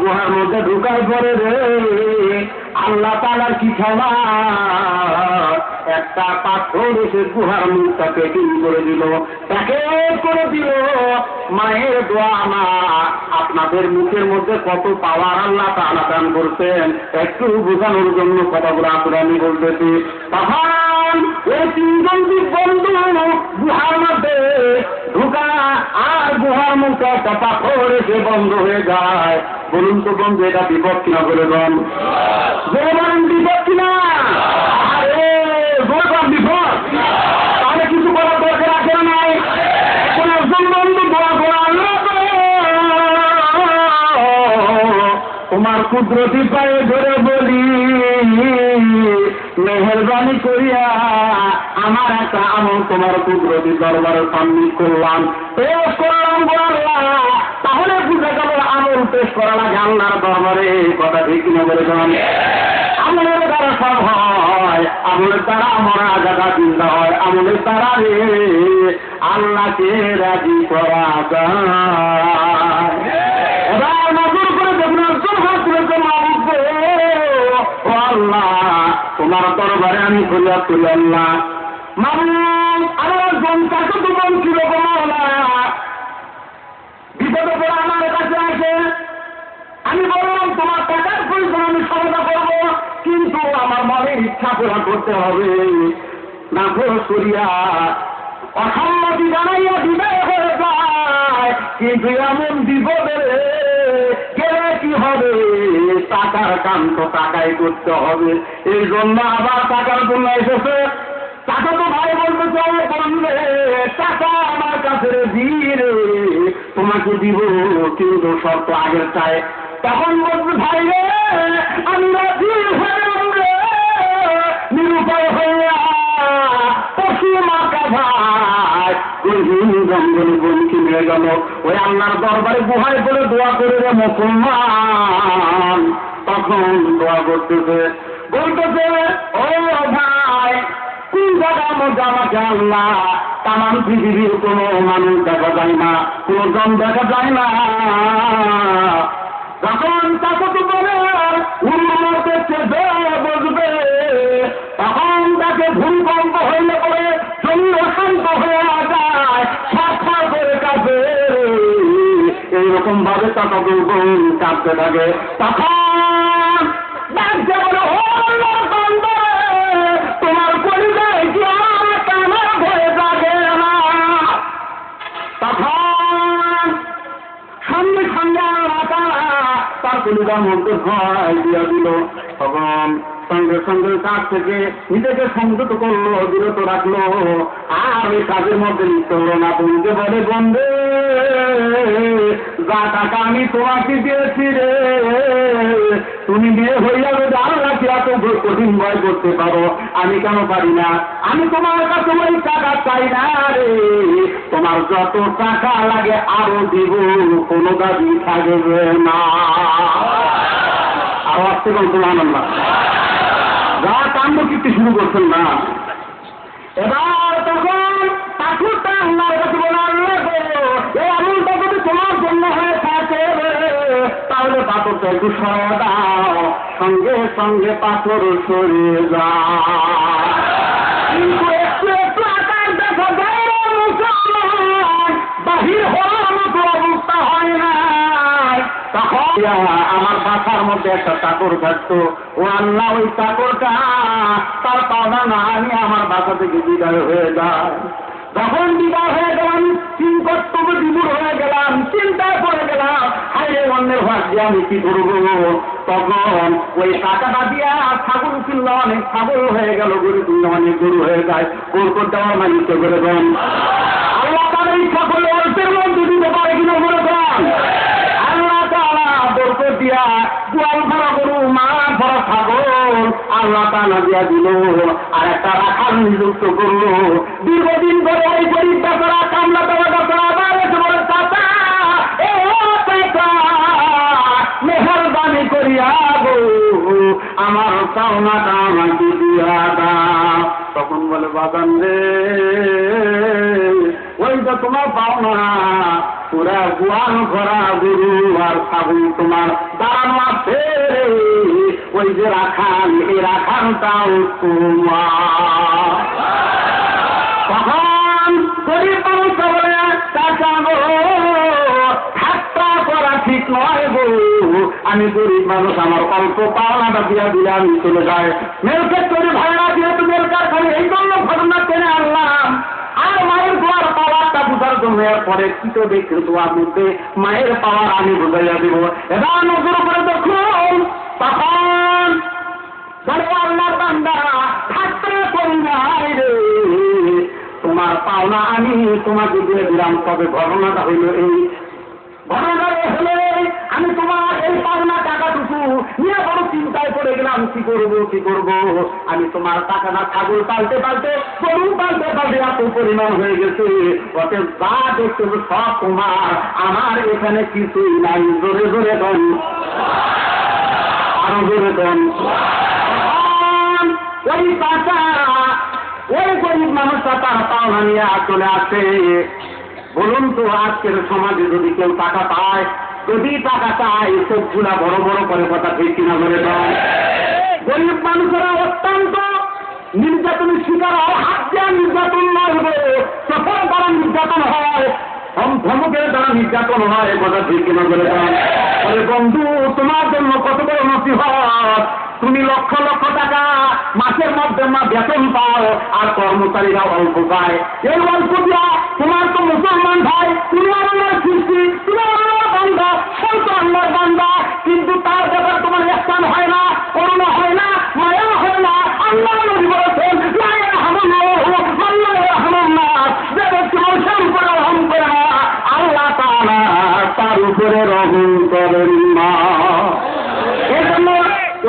গুহার মধ্যে ঢুকার পরে রে আল্লাহ তাআলার কি ক্ষমা, একটা পাথর এসে গুহার মুখটা পেটিং করে দিল, প্যাকেট করে দিল। মায়ের দোয়া মা, আপনাদের মুখের মধ্যে কত পাওয়ার আল্লাহ তাআলা দান করছেন, একটু বোঝানোর জন্য কথাগুলো আসলে আমি বলতেছি। তখন ওই 3 জন বন্ধু গুহার মধ্যে ঢুকা, আর গুহার মুখে একটা পাথর এসে বন্ধ হয়ে যায়। বলুন তো বন্ধু, এটা বিপদ কিনা বলে বল, বলবেন বিপদ কিনা? আরে বলবেন বিপদ, তাহলে কিছু করার দরকার আছে না নাই? এখন একজন বন্ধু দোয়া করে, আল্লাহ তোমার কুদরতি পায়ে ধরে বলি, মেহেরবানি করিয়া আমার একটা আমল তোমার কুদরতি দরবারে সাবমিট করলাম, পেশ করলাম বললাম। তাহলে বুঝে গেল আমল পেশ করা লাগে আল্লাহর দরবারে, কথা ঠিক না বলে গেলাম। আমলের দ্বারা সব হয়, আমলের দ্বারা মরা জায়গা চিন্তা হয়, আমলের দ্বারা রে আল্লাহকে রাজি করা যায়। এবার নজর করে দেখুন, একজন হাত তুলেছে, মালিক ও আল্লাহ তোমার দরবারে আমি ফরিয়াদ করি, আল্লাহ মালিক আমার একজন কাছে দোকান ছিল, বিপদে পড়ে আমার কাছে আসে, আমি বললাম তোমার টাকার প্রয়োজন, আমি সহায়তা করবো, কিন্তু আমার মনের ইচ্ছা পূরণ করতে হবে, না করিয়া অসম্মতি জানাইয়া বিদায় হয়ে যায়। কিন্তু এমন বিপদে গেলে কি হবে, টাকার কাম তো টাকাই করতে হবে, এই জন্য আবার টাকার জন্য এসেছে। টাকা তো ভাই বলতে চাই, বললে টাকা আমার কাছে দিয়ে তোমাকে দিব, কিন্তু শর্ত আগের চাই। তখন বলছে ভাই রে আমি রাজি হয়ে নিরুপায় হইয়া পশু মাকা ভাই জঙ্গলে বনকি নিয়ে গেল। ওই আল্লাহর দরবারে গুহায় করে দোয়া করে রে মুসলমান, তখন দোয়া করতেছে, বলতেছে ও ভাই কোন জায়গার মধ্যে আমাকে আল্লাহ তামাম পৃথিবীর কোনো মানুষ দেখা যায় না, কোনো জন দেখা যায় না। যখন তাকে বলে বসবে তখন তাকে ভূমিকম্প হইলে পরে জমি অশান্ত হয়ে যায়, ছাড় করে কাঁপে, এইরকম ভাবে তাকে কাঁপতে থাকে। তখন ডাকতে বলে তোমার পরিচয় কি আমার ভয়ে থাকে না। তখন সঙ্গে সঙ্গে তার কলিজার মধ্যে ভয় দিয়া দিল। তখন সঙ্গে সঙ্গে কাজ থেকে নিজেকে সংযত করলো, বিরত রাখলো, আর এই কাজের মধ্যে লিপ্ত হলো না। বন্ধুকে বলে বন্ধু যা টাকা আমি তোমাকে দিয়েছি রে, তুমি বিয়ে হয়ে যাবে, আল্লাহ কি এত কঠিন ভয় করতে পারো, আমি কেন পারি না? আমি তোমার কাছে ওই টাকা চাই না রে, তোমার যত টাকা লাগে আরো দিব, কোনো দাবি থাকবে না। আরো আসতে বলতো আনন্দ যা কাণ্ড কীর্তি শুরু করছেন না। এবার তখন ঠাকুরটা আল্লাহর কাছে বলে আল্লাহ এই আমলটা যদি তোমার জন্য হয়ে থাকে তাহলে পাথরটা একটু সরিয়ে দাও। সঙ্গে সঙ্গে পাথর সরিয়ে যায়, কিন্তু একটু একটু আকার দেখা যায় বাহির হওয়ার মতো অবস্থা হয় না। তখন আমার বাসার মধ্যে একটা চাকর থাকতো, ও আল্লাহ ওই চাকরটা তার পাওনা না নিয়ে আমার বাসা থেকে বিদায় হয়ে যায়। যখন বিদায় হয়ে গেলাম চিন্তাত্মক বিমূঢ় হয়ে গেলাম, চিন্তায় পড়ে গেলাম, হাইরে অন্যের ভাগ দিয়ে আমি কি করবো। তখন ওই টাকাটা দিয়া ছাগল কিনলে অনেক ছাগল হয়ে গেল, গরু কিনলে অনেক গরু হয়ে যায়। কোরকোর দেওয়ার মানে ইচ্ছে করে দেন আল্লাহ তাদের ইচ্ছা করলে অল্পের মধ্যে দিতে পারে কিনা করে দেন। আল্লাহ তাআলা বরকত দিয়া গোয়াল ভরা গরু, মাঠ ভরা ছাগল আল্লাহ তাআলা দিয়া দিল, আর একটা রাখাল নিযুক্ত করলো। দীর্ঘদিন ধরে ওই গরিব বেচারা কামলা দেওয়া বেচারা আবার এসে বলে চাচা মেহরবানি করিয়া গো আমার পাওনাটা আমাকে দিয়া দাও। তখন বলে বাগান রে ওই যে তোমার পাওনা পুরা গোয়াল ভরা গরু আর ছাগল তোমার দাঁড়ানো আছে, ওই যে রাখাল এই রাখালটাও তোমার। তখন গরিব মানুষ বলে চাচা গো ঠাট্টা করা ঠিক নয় গো, আমি গরিব মানুষ, আমার অল্প পাওনাটা দিয়া দিলে আমি চলে যায়। মেলকেট করে ভাড়া যেহেতু মেলকার খালি এই জন্য ঘটনা টেনে আনলাম, আর মায়ের দোয়ার পাওয়ারটা বুঝার জন্য এরপরে কিছু দেখে দোয়ার মধ্যে মায়ের পাওয়ার আমি বুঝাইয়া দিব। এবার নজর করে দেখুন তখন আল্লাহর বান্দা ঠাট্টা করি নাই রে, তোমার পাওনা আমি তোমাকে দিয়ে দিলাম। তবে ঘটনাটা হইল এই, ঘটনাটা হলে আমি তোমার এই পাওনা টাকাটুকু নিয়ে বড় চিন্তায় পড়ে গেলাম, কি করবো কি করবো। আমি তোমার টাকাটা ছাগল পাল্টে পাল্টে গরু পাল্টে পাল্টে এত পরিমাণ হয়ে গেছে, অতএব যা দেখতে সব তোমার, আমার এখানে কিছুই নাই। জোরে জোরে দেন, আরো জোরে দেন। ওই টাকা ওই গরিব মানুষটা তার পাওনা নিয়ে চলে আসে। বলুন তো আজকের সমাজে যদি কেউ টাকা পায়, যদি টাকা চায় চোখগুলা বড় বড় করে কথা ঠিক কিনা বলে দেয়। গরিব মানুষেরা অত্যন্ত নির্যাতনের শিকার হয়, হাত দেওয়া নির্যাতন নয়, চোখের দ্বারা নির্যাতন হয়, ধমকের দ্বারা নির্যাতন হয়, কথা ঠিক কিনা বলে দেয়। বন্ধু তোমার জন্য কত বড় নসিহত, তুমি লক্ষ লক্ষ টাকা মাসের মধ্যে বেতন পাও, আর কর্মচারীরা অল্প পায়। এই অল্প দিয়া তোমার তো মুসলমান ভাই, তুমি আল্লাহর সৃষ্টি, তুমি আল্লাহর বান্দা, সন্ত আল্লাহর বান্দা, কিন্তু তার ব্যাপারে তোমার স্থান হয় না, করুণা হয় না, মায়া হয় না। আল্লাহ নবী বলেছেন আল্লাহ তাআলা তার উপরে রহম করেন না। এই জন্য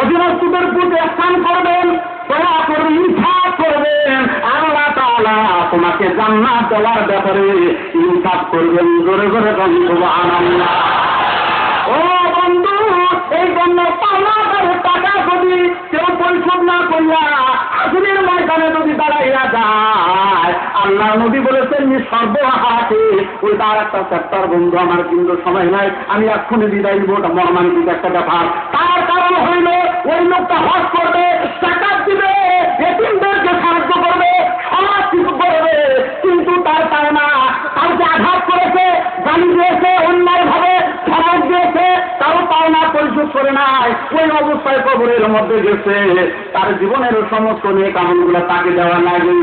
অধীনস্থদের প্রতি স্থান করবেন, দয়া করবেন, ইনসাফ করবেন, আল্লাহ তাআলা তোমাকে জান্নাত দেওয়ার ব্যাপারে ইনসাফ করবেন। জোরে জোরে বন্ধু সুবহানাল্লাহ। ও বন্ধু এই জন্য পাওনা না করিয়া আসলের ময়দানে যদি দাঁড়াইয়া যায়, আল্লাহ নবী বলেছেন সর্বহাতে ওই তার একটা চ্যাপ্টার বন্ধু, আমার কিন্তু সময় নাই, আমি এক্ষুনি বিদায় দিব, ওটা মর্মান্তিক একটা ব্যাপার। তার কারণ হইল ওই লোকটা হজ করবে, জাকাত দিবে, এতিমদেরকে সাহায্য করবে, সমাজ কিছু করবে, কিন্তু তার পায় না। কাউকে আঘাত করেছে, গালি দিয়েছে, অন্যায় ভাবে ধমক দিয়েছে, তারও পাওনা পরিশোধ করে নাই, ওই অবস্থায় কবরের মধ্যে গেছে। তার জীবনের সমস্ত নিয়ে কামনগুলো তাকে দেওয়া লাগে।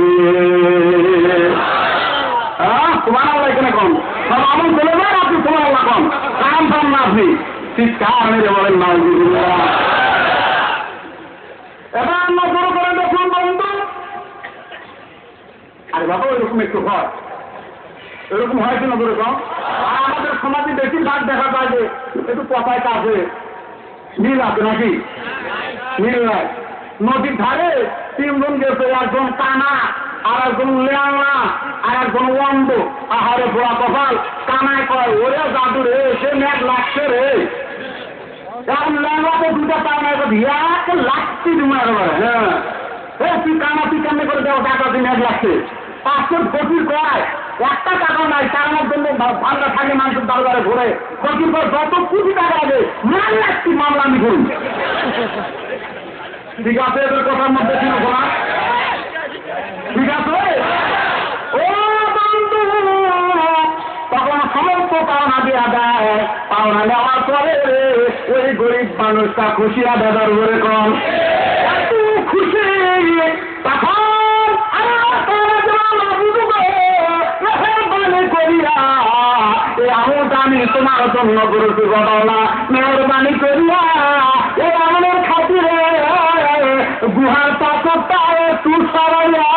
তোমার আল্লাহ এখানে কম সব আমল চলে যায়, আপনি তোমার আল্লাহ কম কাম পান না, আপনি চিৎকার মেরে বলেন না। এবার নজর করে দেখুন বন্ধু, আরে বাবা ওইরকম একটু হয়, এরকম হয় কি নজরে কম? আর আমাদের সমাজে বেশি ভাগ দেখা যায় যে একটু কথায় কাজে মিল আছে নাকি? মিল নাই। নদীর ধারে তিনজন গেছে, একজন কানা, আর একজন লেয়াংলা, আর একজন অন্ধ। আহারে পোড়া কপাল, কানায় কয় ওরে জাদু রে, সে মেঘ লাগছে রে। এখন লেয়াংলাতে দুটা পায় না, ভিয়াকে লাগছি তুমি একেবারে। হ্যাঁ তুই কানা, তুই কেমনে করে দেওয়া টাকা তুই মেঘ লাগছে? 500 ফকির কয় একটা টাকা নাই, টাকার জন্য ভালো থাকে মানুষের দরবারে ঘুরে ফকির কয় যত কোটি টাকা আছে মেঘ লাগছি, মামলা আমি করি। ঠিক আছে, এদের কথার মধ্যে ছিল না? ঠিক আছে। ও বন্ধু, তখন সমস্ত পাওনা দেওয়া দেয়, পাওনা নেওয়ার পরে ওই গরিব মানুষটা খুশি আদাদার করে কম এত খুশি, তখন আমি তোমার জন্য করেছি ঘটনা, মেহরবানি করিয়া এই আমাদের খাতিরে গুহার পাথরটা একটু সরাইয়া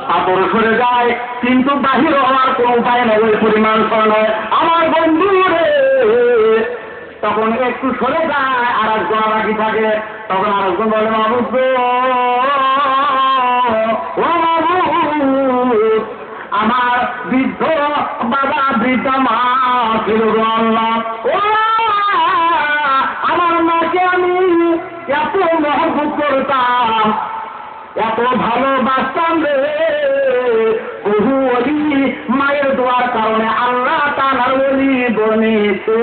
পাথর সরে যায়, কিন্তু বাহির হওয়ার কোন উপায় নেই, ওই পরিমাণ নয় আমার বন্ধু রে। তখন একটু সরে যায়, আর একজন বাকি থাকে, তখন আরেকজন বলে মাহবুব ও মাহবুব, আমার বৃদ্ধ বাবা বৃদ্ধ মা ছিল আল্লাহ, ও আমার মাকে আমি এত মহব্বত করতাম, এত ভালোবাসতাম রে, বহু অলি মায়ের দোয়ার কারণে আল্লাহ তাআলার অলি বনেছে।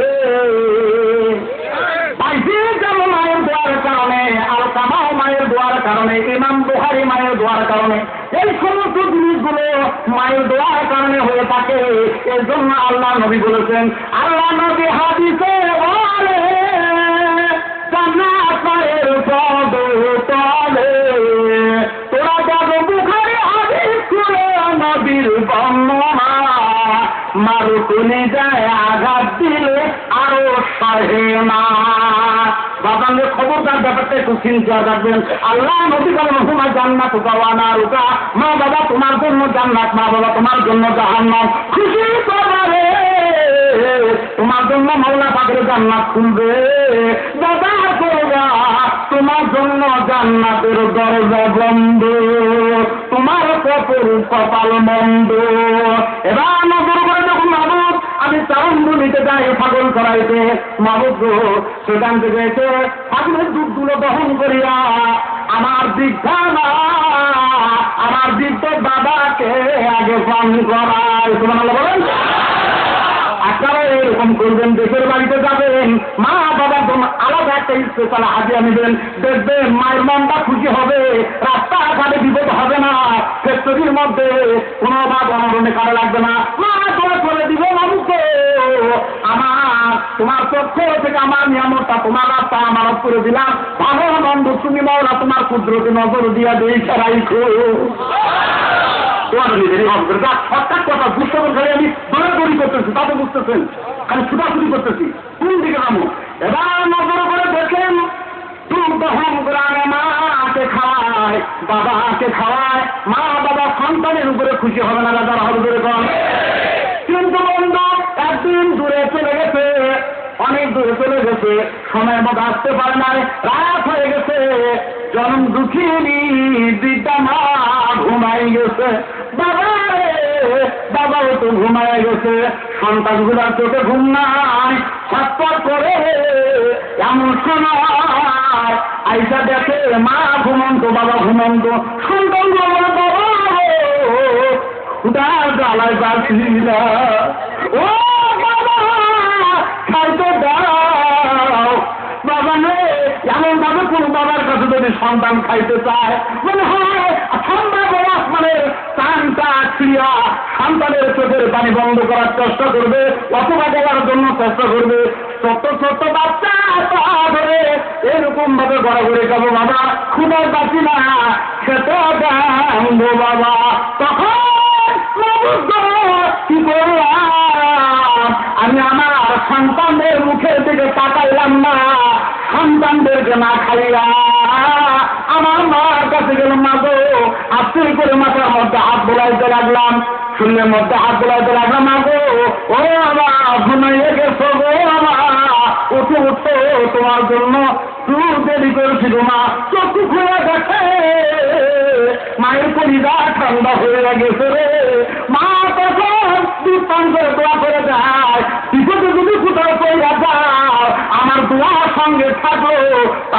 যেমন মায়ের দোয়ার কারণে, আল কামাও মায়ের দোয়ার কারণে, ইমাম বুখারী মায়ের দোয়ার কারণে, এই সমস্ত জিনিসগুলো মায়ের দোয়ার কারণে হয়ে থাকে। এর জন্য আল্লাহ নবী বলেছেন, আল্লাহ নবী হাদিসে বলে জান্নাত মায়ের পদতলে। তোরা যাবো বুখারী হাদিস খুলে নবীর বর্ণনা, মারুকুনি যায় আঘাত দিলে আরো সহে না। বাবাদের খবরদার ব্যাপারটা একটু চিন্তা রাখবেন। আল্লাহ নবী বলেন তোমার জান্নাত পাওয়ানা রুকা, মা বাবা তোমার জন্য জান্নাত, মা বাবা তোমার জন্য জাহান্নাম। খুশি তোমারে তোমার জন্য মাওলা পাকের জান্নাত খুলবে, দাদা করবা তোমার জন্য জান্নাতের দরজা বন্ধ, তোমার কপাল বন্ধ। এবার নজর করে দেখুন মাহবুব, আমি চারণ নিতে যাই পাগল করাইতে, মাহবুব সেখান থেকে এসে পাগলের দুধগুলো দহন করিয়া আমার বৃদ্ধা মা, আমার বৃদ্ধ বাবাকে আগে পান করায়। সুবহানাল্লাহ বলেন। আপনারা এরকম করবেন, দেশের বাড়িতে যাবেন, মা বাবার জন্য আলাদা একটা স্পেশাল হাজিয়া নেবেন, দেখবেন মায়ের মনটা খুশি হবে, রাস্তাঘাটে বিপদ হবে না, ফ্যাক্টরির মধ্যে কোনো বাদ অনরণে কারো লাগবে না। মা তোমার করে দিবে মানুষকে, আমার তোমার পক্ষ থেকে আমার নিয়ামতটা তোমার রাস্তা আমার করে দিলাম, ভালো মন্দ তুমি মাওলা তোমার কুদরতে নজর দিয়া দেই রাইখো। হঠাৎ কথা বুঝতে পারি, আমি দৌড়াদৌড়ি করতেছি, তা তো বুঝতেছেন, খালি ছুটাছুটি করতেছি, কোন দিকে নামো। এবার নজর করে দেখেন দুধ দহন গ্রামে মাকে খাওয়ায়, বাবাকে খাওয়ায়, মা বাবা সন্তানের উপরে খুশি হবে না, দাদা হবে ধরে কম। কিন্তু বন্ধু একদিন দূরে চলে গেছে, অনেক দূরে চলে গেছে, সময় মতো আসতে পারে না, রাত হয়ে গেছে, জনম দুঃখিনী বৃদ্ধা মা ঘুমাই গেছে। বাবাও তো ঘুমায় গেছে, সন্তানগুলার চোখে ঘুম নাই, ছটফট করে এমন সময় বলে মা ঘুমন্ত, বাবা ঘুমন্ত, সন্তান বলে বাবা খুদা জ্বালায় পাচ্ছি না, ও বাবা খাইতে দাও। বাবা নে এমন ভাবে কোন বাবার কাছে যদি সন্তান খাইতে চায় মনে হয় ঠান্ডা বরফ মানে টানটা ক্রিয়া সন্তানের চোখের পানি বন্ধ করার চেষ্টা করবে অথবা দেওয়ার জন্য চেষ্টা করবে। ছোট্ট ছোট্ট বাচ্চা ধরে এরকম ভাবে ঘোরাঘুরি খাবো বাবা খুদার বাঁচি না খেতে দেবো বাবা। তখন কি করলাম আমি আমার সন্তানদের মুখের দিকে তাকাইলাম না, সন্তানদেরকে না খাইয়া আমার মার কাছে গেলাম, মা গো আস্তে করে মাথার মধ্যে হাত বোলাইতে লাগলাম, শরীরের মধ্যে হাত বোলাইতে লাগলাম, মা গো ও বাবা ঘুমাইয়ে গেছো গো বাবা উঠে উঠো তোমার জন্য তুই দেরি করেছি গো মা। চোখ খুলে দেখে মায়ের পরিবার ঠান্ডা হয়ে গেছে রে। মা তখন দুধ পান করে দোয়া করে দেয়, বিপদে যদি কোথাও পয়সা যাও আমার দোয়ার সঙ্গে থাকো,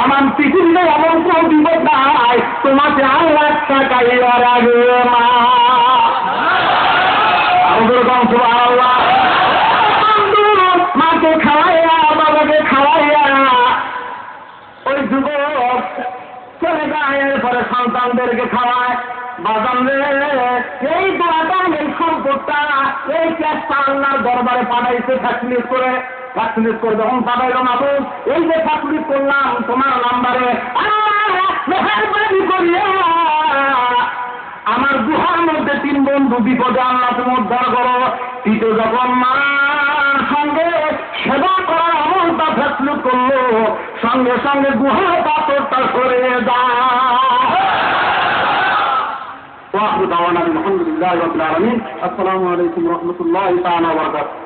আমার পৃথিবীতে এমন কোন বিপদ নাই তোমাকে আল্লাহ টাকাইয়া রাখবে মা। আল্লাহ মাকে খাওয়াইয়া বাবাকে খাওয়াইয়া ওই যুবক চলে যায়, এরপরে সন্তানদেরকে খাওয়ায়। বাজান রে এই দোয়াটা এই সম্পদটা এই চেষ্টা আল্লাহর দরবারে পাঠাইছে ফ্যাসিলিট করে যখন পাঠাইল মাবু এই যে ফ্যাসিলিট করলাম তোমার নাম্বারে মেহরবানি করিয়া আমার গুহার মধ্যে 3 বন্ধু বিপদে আল্লাহ তুমি উদ্ধার করো। তৃতীয় যখন মার সঙ্গে সেবা করার আমলটা ফ্যাসিলিট করলো সঙ্গে সঙ্গে গুহার পাথরটা সরে যায়। ওয়াহরু দাওয়ানা আলহামদুলিল্লাহি রাব্বিল আলামিন। আসসালামু আলাইকুম ওয়া রাহমাতুল্লাহি তাআলা ওয়া বারাকাতুহু।